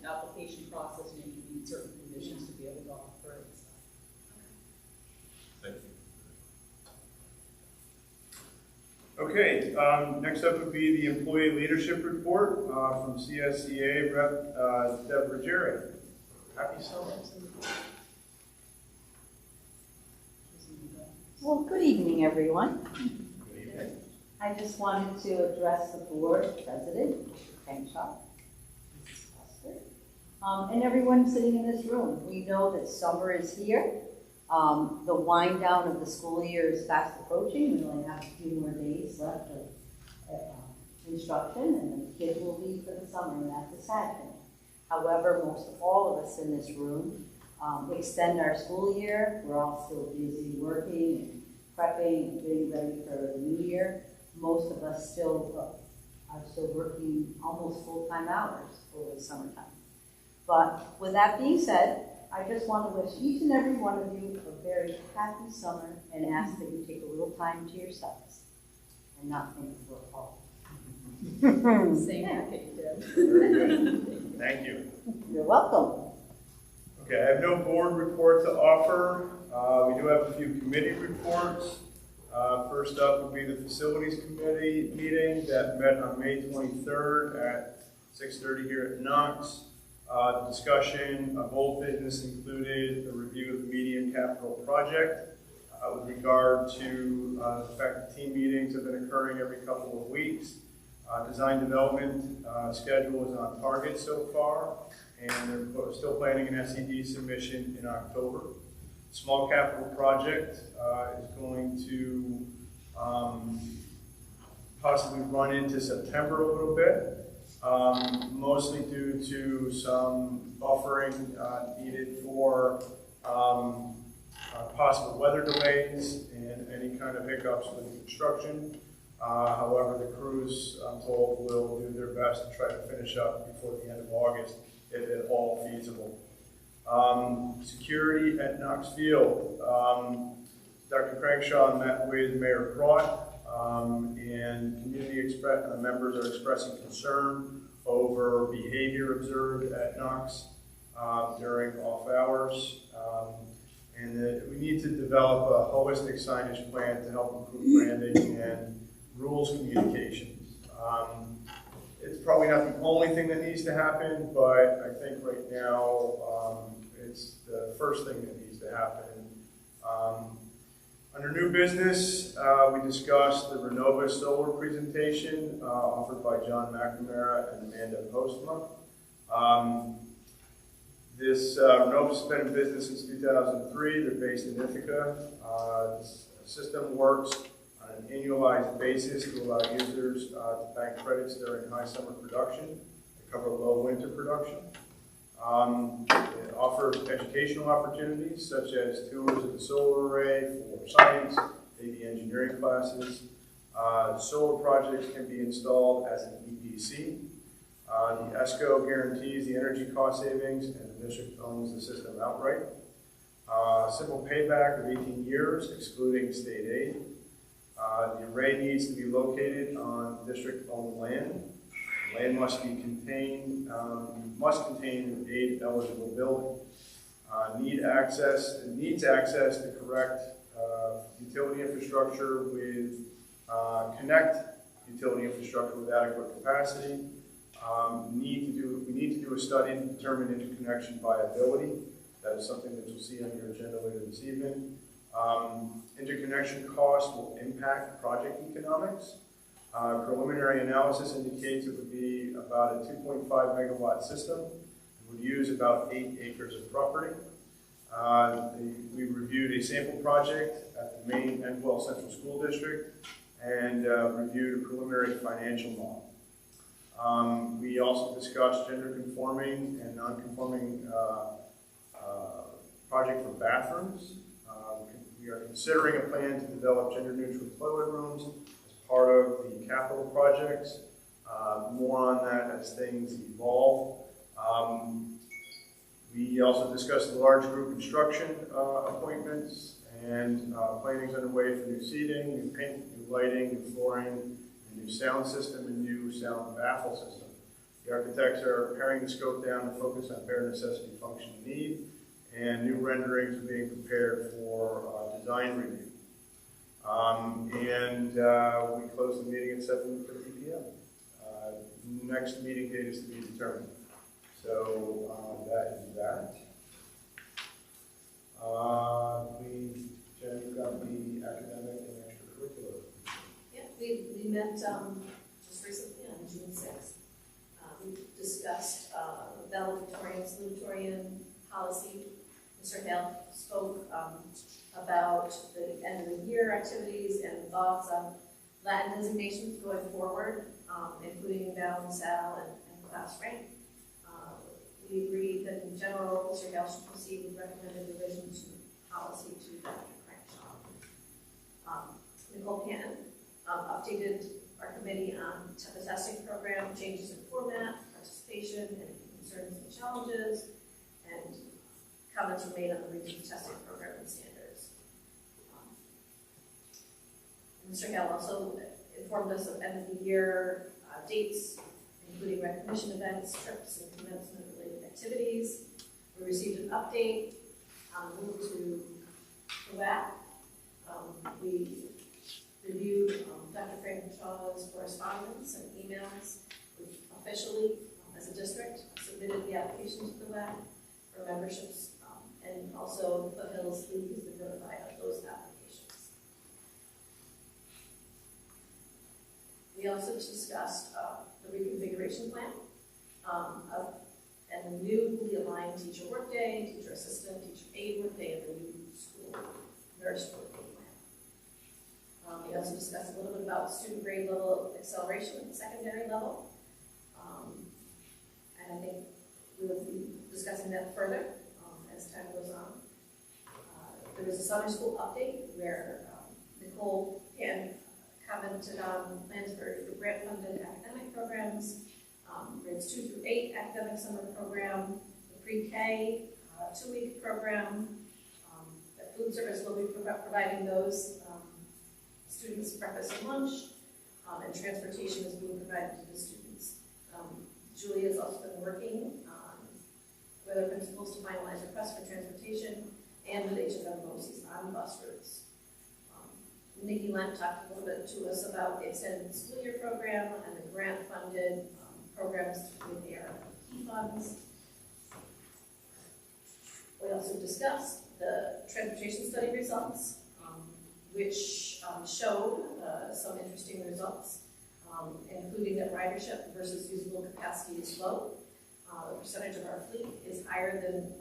application process, and you can meet certain conditions to be able to offer it. So. Thank you. Okay, next up would be the employee leadership report from CSEA Rep. Deborah Jerry. Happy summer. Well, good evening, everyone. Good evening. I just wanted to address the board, President Crenshaw, Mrs. Custer, and everyone sitting in this room. We know that summer is here. The wind down of the school year is fast approaching. We only have a few more days left of instruction, and the kids will leave for the summer, and that's a sad thing. However, most all of us in this room extend our school year. We're all still busy working and prepping and getting ready for the new year. Most of us still are still working almost full-time hours over the summertime. But with that being said, I just want to wish each and every one of you a very happy summer and ask that you take a little time to yourselves and not think of work all. Same back at you, Deb. Very good. Thank you. You're welcome. Okay, I have no board report to offer. We do have a few committee reports. First up would be the Facilities Committee meeting that met on May 23rd at 6:30 here at Knox. The discussion of old business included a review of the median capital project with regard to the fact that team meetings have been occurring every couple of weeks. Design development schedule is on target so far, and they're still planning an SED submission in October. Small capital project is going to possibly run into September a little bit, mostly due to some buffering needed for possible weather delays and any kind of hiccups with construction. However, the crews, I'm told, will do their best to try to finish up before the end of August, if at all feasible. Security at Knox Field. Dr. Crankshaw met with Mayor Pratt, and community members are expressing concern over behavior observed at Knox during off hours. And that we need to develop a holistic signage plan to help improve branding and rules communications. It's probably not the only thing that needs to happen, but I think right now it's the first thing that needs to happen. Under new business, we discussed the Renova solar presentation offered by John McNamara and Amanda Postma. This Renova's been in business since 2003. They're based in Ithaca. This system works on an annualized basis to allow users to bank credits during high summer production to cover low winter production. It offers educational opportunities such as tours of the solar array for science, maybe engineering classes. Solar projects can be installed as an EPC. The ESCO guarantees the energy cost savings, and the district owns the system outright. Simple payback of 18 years, excluding state aid. The array needs to be located on district-owned land. Land must contain an aid-eligible building. Needs access to correct utility infrastructure with connect utility infrastructure with adequate capacity. We need to do a study to determine interconnection viability. That is something that you'll see on your agenda later this evening. Interconnection costs will impact project economics. Preliminary analysis indicates it would be about a 2.5 megawatt system. It would use about 8 acres of property. We reviewed a sample project at the Maine Endwell Central School District and reviewed a preliminary financial model. We also discussed gender conforming and non-conforming project for bathrooms. We are considering a plan to develop gender-neutral toilet rooms as part of the capital projects. More on that as things evolve. We also discussed the large group construction appointments, and planning is underway for new seating, new paint, new lighting, new flooring, a new sound system, and new sound baffle system. The architects are paring the scope down to focus on bare necessity, function, and need, and new renderings are being prepared for design review. We closed the meeting at 7:50 p.m. Next meeting date is to be determined. So that is that. Jen, you've got the academic and extracurricular. Yeah, we met just recently on June 6th. We discussed valedictorian, salutatorian policy. Mr. Hale spoke about the end of the year activities and thoughts on Latin designations going forward, including Val, Sal, and class rank. We agreed that in general, Mr. Hale should proceed with recommended revisions to policy to Dr. Crankshaw. Nicole Cannon updated our committee on the testing program, changes in format, participation, and concerns and challenges, and comments were made on the region's testing program and standards. Mr. Hale also informed us of end of the year dates, including recognition events, trips, and commencement-related activities. We received an update on the move to the WAC. We reviewed Dr. Cranshaw's correspondence and emails. We officially, as a district, submitted the application to the WAC for memberships, and also the Hills League has been notified of those applications. We also discussed the reconfiguration plan and the newly aligned teacher workday, teacher assistant, teacher aide workday, and the new school nurse workday plan. We also discussed a little bit about student grade level acceleration at the secondary level. And I think we will be discussing that further as time goes on. There was a summer school update where Nicole commented on plans for grant-funded academic programs, grades 2 through 8 academic summer program, the pre-K 2-week program. The food service will be providing those students breakfast and lunch, and transportation is being provided to the students. Julie has also been working on with our principals to finalize requests for transportation and with HFM BOCES on bus routes. Nikki Lent talked a little bit to us about the extended school year program and the grant-funded programs with the ARP funds. We also discussed the transportation study results, which showed some interesting results, including that ridership versus usable capacity is low. The percentage of our fleet is higher than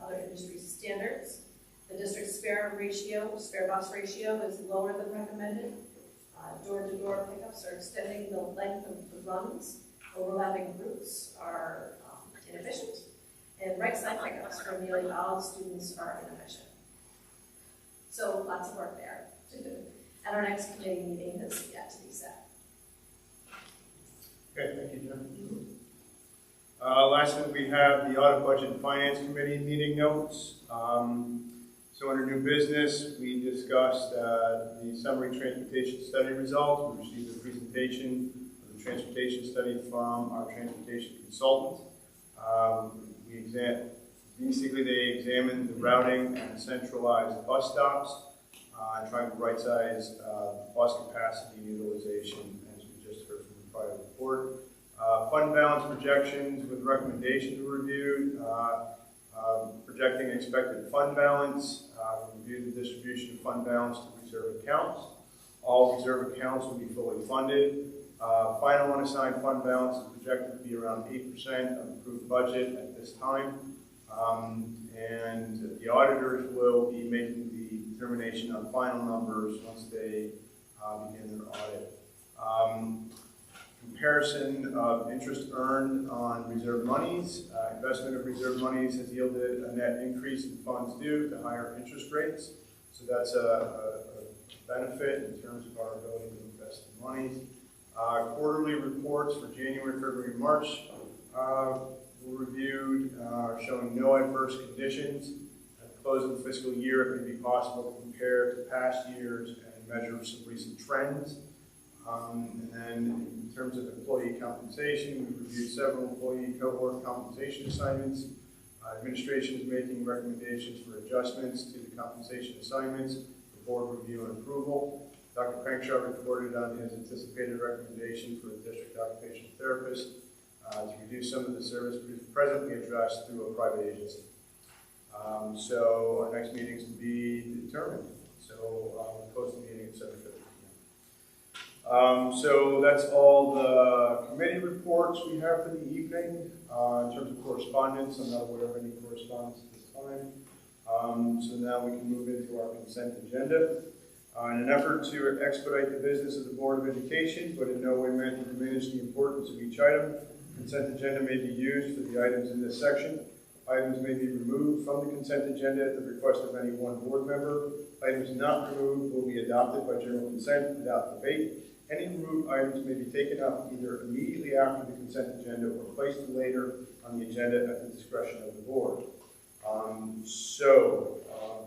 other industry standards. The district's spare bus ratio is lower than recommended. Door-to-door pickups are extending the length of the runs. Overlapping routes are inefficient. And right side pickups for nearly all students are inefficient. So lots of work there to do. And our next committee meeting has yet to be set. Okay, thank you, Jim. Lastly, we have the Audit, Budget, and Finance Committee meeting notes. So under new business, we discussed the summary transportation study results. We received a presentation of the transportation study from our transportation consultant. Basically, they examined the routing and centralized bus stops, trying to right-size bus capacity utilization, as we just heard from the prior report. Fund balance projections with recommendations were reviewed. Projecting expected fund balance. We reviewed the distribution of fund balance to reserve accounts. All reserve accounts will be fully funded. Final unassigned fund balance is projected to be around 8% of approved budget at this time. And the auditors will be making the determination on final numbers once they begin their audit. Comparison of interest earned on reserve monies. Investment of reserve monies has yielded a net increase in funds due to higher interest rates. So that's a benefit in terms of our ability to invest in monies. Quarterly reports for January, February, and March were reviewed, showing no adverse conditions. At the close of the fiscal year, it may be possible to compare to past years and measure some recent trends. And then in terms of employee compensation, we reviewed several employee cohort compensation assignments. Administration is making recommendations for adjustments to the compensation assignments for board review and approval. Dr. Crankshaw reported on his anticipated recommendation for a district occupational therapist to reduce some of the service presently addressed through a private agency. So our next meeting is to be determined. So we'll post the meeting at 7:50. So that's all the committee reports we have for the evening. In terms of correspondence, I'm not aware of any correspondence at this time. So now we can move into our consent agenda. In an effort to expedite the business of the Board of Education, but in no way meant to diminish the importance of each item, consent agenda may be used for the items in this section. Items may be removed from the consent agenda at the request of any one board member. Items not removed will be adopted by general consent without debate. Any removed items may be taken up either immediately after the consent agenda or placed later on the agenda at the discretion of the board.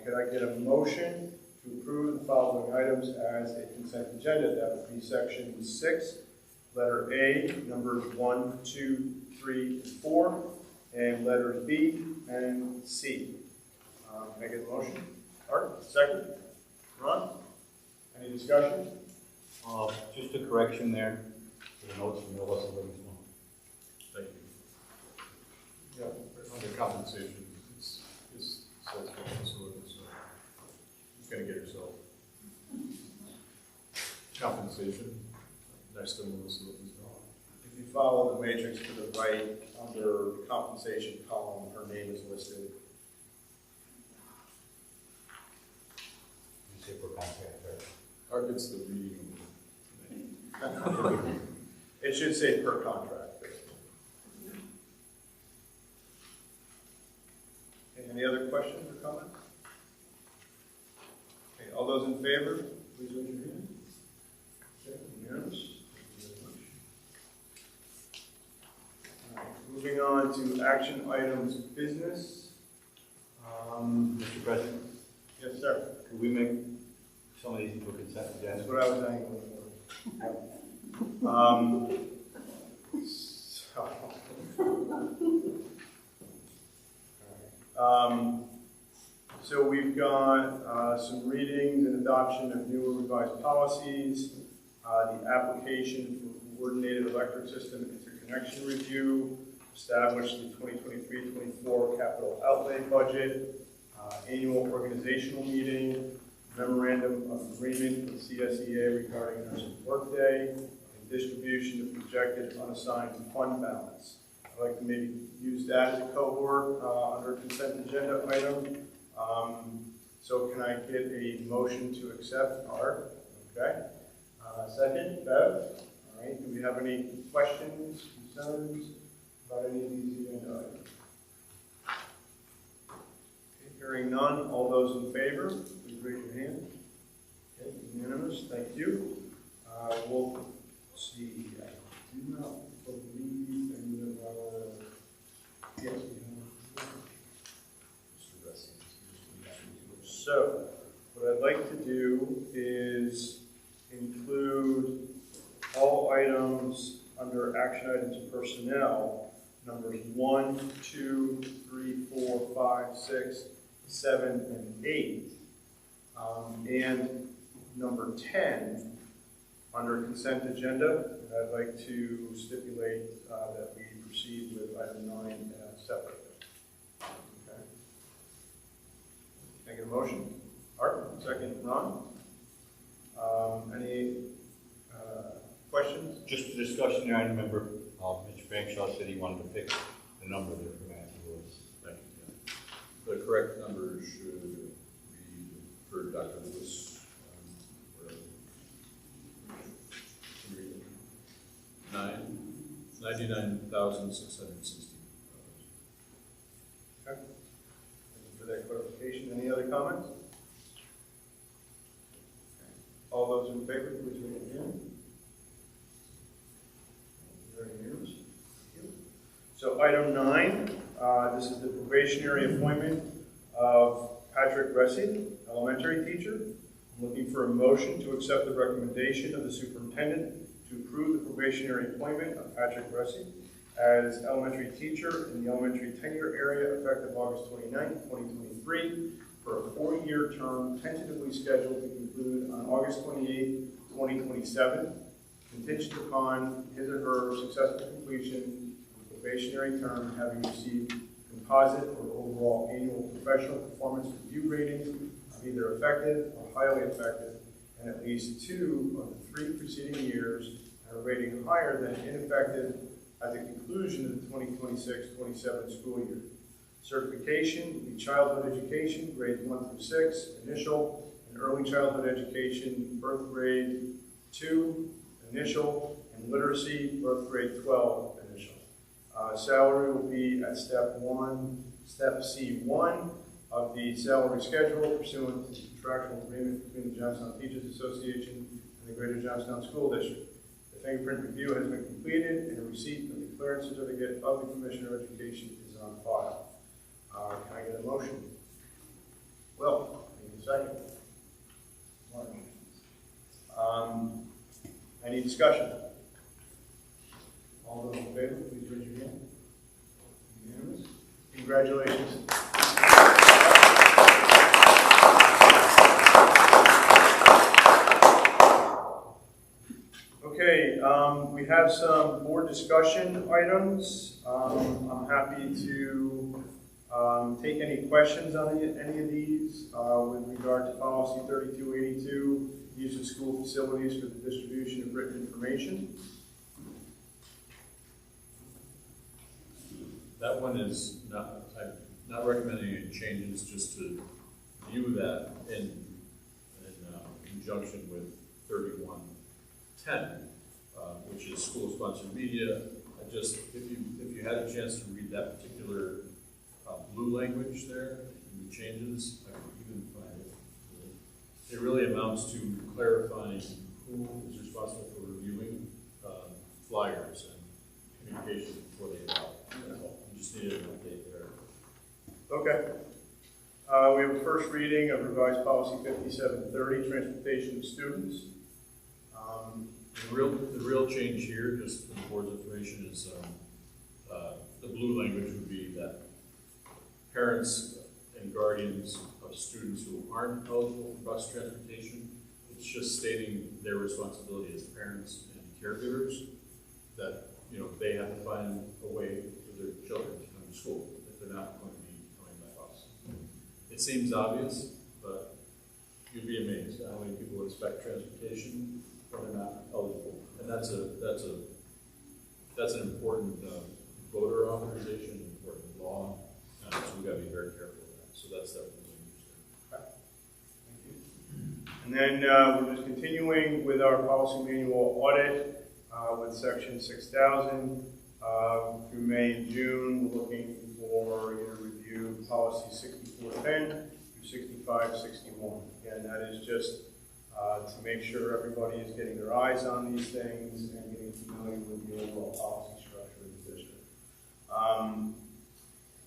Could I get a motion to approve the following items as a consent agenda? That would be section 6, letter A, numbers 1, 2, 3, 4, and letters B and C. Can I get a motion? Art, second. Ron? Any discussion? Just a correction there. The notes from there wasn't very small. Thank you. Yeah, under compensation, it's says facilities, so you're going to get yourself. Compensation, next to the facilities. If you follow the matrix to the right, under compensation column, her name is listed. You say per contract, right? Art gets the reading. It should say per contract. Okay, any other questions or comments? Okay, all those in favor, please raise your hand. Okay, unanimous. Thank you very much. All right, moving on to action items business. Mr. President? Yes, sir. Could we make some of these into a consent agenda? That's what I was angling for. So we've got some readings and adoption of new or revised policies, the application for coordinated electric system interconnection review, establish the 2023-24 capital outlay budget, annual organizational meeting, memorandum of agreement with CSEA regarding nursing workday, and distribution of projected unassigned fund balance. I'd like to maybe use that as a cohort under consent agenda item. So can I get a motion to accept? Art? Okay. Second, Bev? All right. Do we have any questions, concerns about any of these agenda items? Okay, hearing none, all those in favor, please raise your hand. Okay, unanimous. Thank you. We'll see. I do not believe any of our. Yes, we have. So, what I'd like to do is include all items under action items of personnel, numbers 1, 2, 3, 4, 5, 6, 7, and 8, and number 10 under consent agenda. And I'd like to stipulate that we proceed with item 9 separately. Okay. Can I get a motion? Art, second, Ron. Any questions? Just a discussion there. I remember Mr. Bangshaw said he wanted to fix the number there from afterwards. Thank you. The correct number should be for Dr. Lewis. 99,660. Okay. Thank you for that clarification. Any other comments? Okay. All those in favor, please raise your hand. Very unanimous. Thank you. So item 9, this is the probationary appointment of Patrick Ressi, elementary teacher. I'm looking for a motion to accept the recommendation of the superintendent to approve the probationary appointment of Patrick Ressi as elementary teacher in the elementary tenure area effective August 29, 2023 for a 4-year term tentatively scheduled to conclude on August 28, 2027, contingent upon his or her successful completion of the probationary term having received composite or overall annual professional performance review ratings of either effective or highly effective and at least 2 of the 3 preceding years and a rating higher than ineffective at the conclusion of the 2026-27 school year. Certification would be childhood education, grades 1 through 6, initial, and early childhood education, birth grade 2, initial, and literacy, birth grade 12, initial. Salary will be at step C1 of the salary schedule pursuant to the contractual agreement between the Johnstown Teachers Association and the Greater Johnstown School District. The fingerprint review has been completed and a receipt of the clearance certificate of the Commissioner of Education is on file. Can I get a motion? Will, I need a second. Martin. Any discussion? All those in favor, please raise your hand. Unanimous? Congratulations. Okay, we have some board discussion items. I'm happy to take any questions on any of these with regard to policy 3282, use of school facilities for the distribution of written information. That one is not, I'm not recommending any changes, just to view that in conjunction with 3110, which is school-sponsored media. If you had a chance to read that particular blue language there, in the changes, I could even find it. It really amounts to clarifying who is responsible for reviewing flyers and communication before they go out. You just needed an update there. Okay. We have a first reading of revised policy 5730, transportation of students. The real change here, just for the board's information, is the blue language would be that parents and guardians of students who aren't eligible for bus transportation. It's just stating their responsibility as parents and caregivers that, you know, they have to find a way for their children to come to school if they're not going to be coming by bus. It seems obvious, but you'd be amazed at how many people expect transportation when they're not eligible. And that's an important voter authorization, an important law, so we've got to be very careful of that. So that's definitely interesting. And then we're just continuing with our policy manual audit with section 6000 through May and June. We're looking for you to review policy 6410 through 6561. Again, that is just to make sure everybody is getting their eyes on these things and getting familiar with the overall policy structure of the district.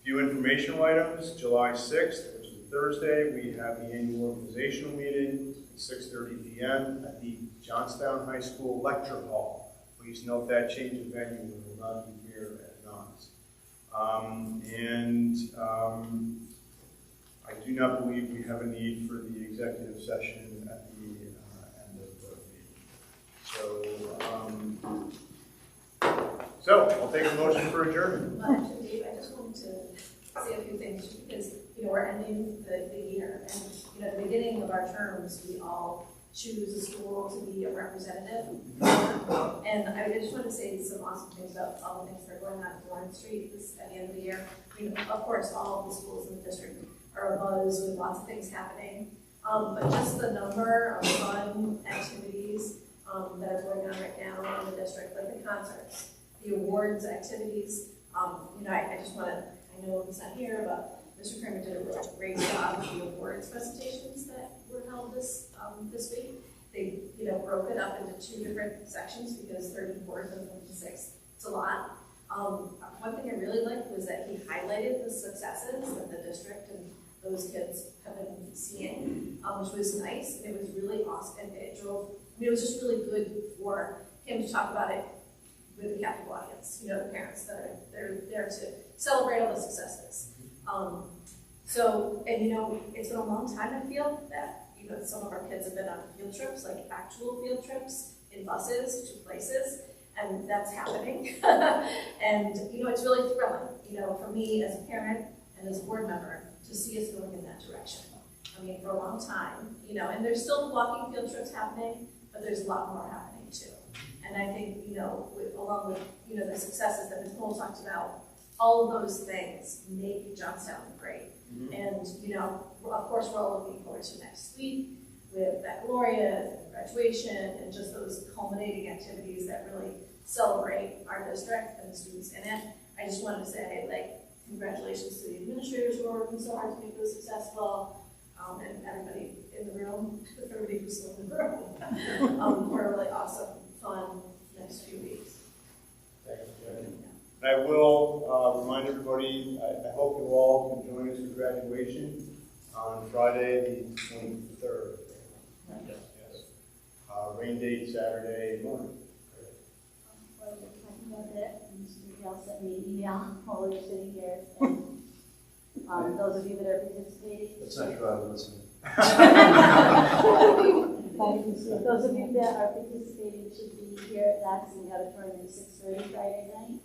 Few informational items. July 6th, which is a Thursday, we have the annual organizational meeting at 6:30 p.m. at the Johnstown High School Lecture Hall. Please note that change of venue. We will not be here at Knox. I do not believe we have a need for the executive session at the end of the meeting. So I'll take a motion for adjournment. Dave, I just wanted to say a few things because, you know, we're ending the year, and, you know, at the beginning of our terms, we all choose a school to be a representative. And I just want to say some awesome things about all the things that are going on at Warren Street at the end of the year. I mean, of course, all of the schools in the district are abuzz with lots of things happening. But just the number of fun activities that are going on right now in the district, like the concerts, the awards activities. You know, I just want to, I know he's not here, but Mr. Kramer did a really great job with the awards presentations that were held this week. They, you know, broke it up into 2 different sections because 34th and 26th, it's a lot. One thing I really liked was that he highlighted the successes that the district and those kids have been seeing, which was nice. It was really awesome, and it drove, I mean, it was just really good for him to talk about it with the captive audience, you know, the parents that are there to celebrate all the successes. So, and you know, it's been a long time, I feel, that, you know, some of our kids have been on field trips, like actual field trips in buses to places, and that's happening. And, you know, it's really thrilling, you know, for me as a parent and as a board member to see us going in that direction. I mean, for a long time, you know, and there's still walking field trips happening, but there's a lot more happening too. And I think, you know, along with, you know, the successes that Nicole talked about, all of those things make Johnstown great. Mm-hmm. And, you know, of course, we're all looking forward to next week with baccalaureate, and graduation, and just those culminating activities that really celebrate our district and the students in it. I just wanted to say, like, congratulations to the administrators who are working so hard to make this successful, and everybody in the room, everybody who's still in the room, for a really awesome, fun next few weeks. I will remind everybody, I hope you all can join us for graduation on Friday the 23rd. Yes. Rain date Saturday morning. While we're talking about that, Mr. Miguel sent me an email while we were sitting here. And, those of you that are participating. That's not true, I was listening. Those of you that are participating should be here at Knox in the auditorium at 6:30 Friday night.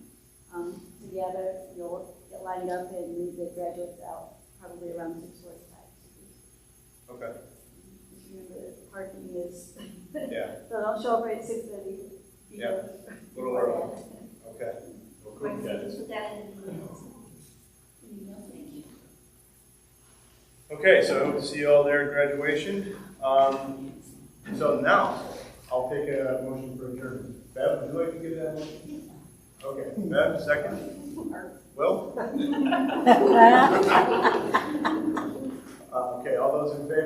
Together, you'll get lined up and leave the graduates out probably around 6:45. Okay. Just remember that parking is. Yeah. So don't show up right at 6:30. Yeah. A little early. Okay. Put that in the emails. Thank you. Okay, so I hope to see you all there at graduation. So now, I'll take a motion for adjournment. Bev, would you like to give that motion? Okay, Bev, second. Will? Okay, all those in favor?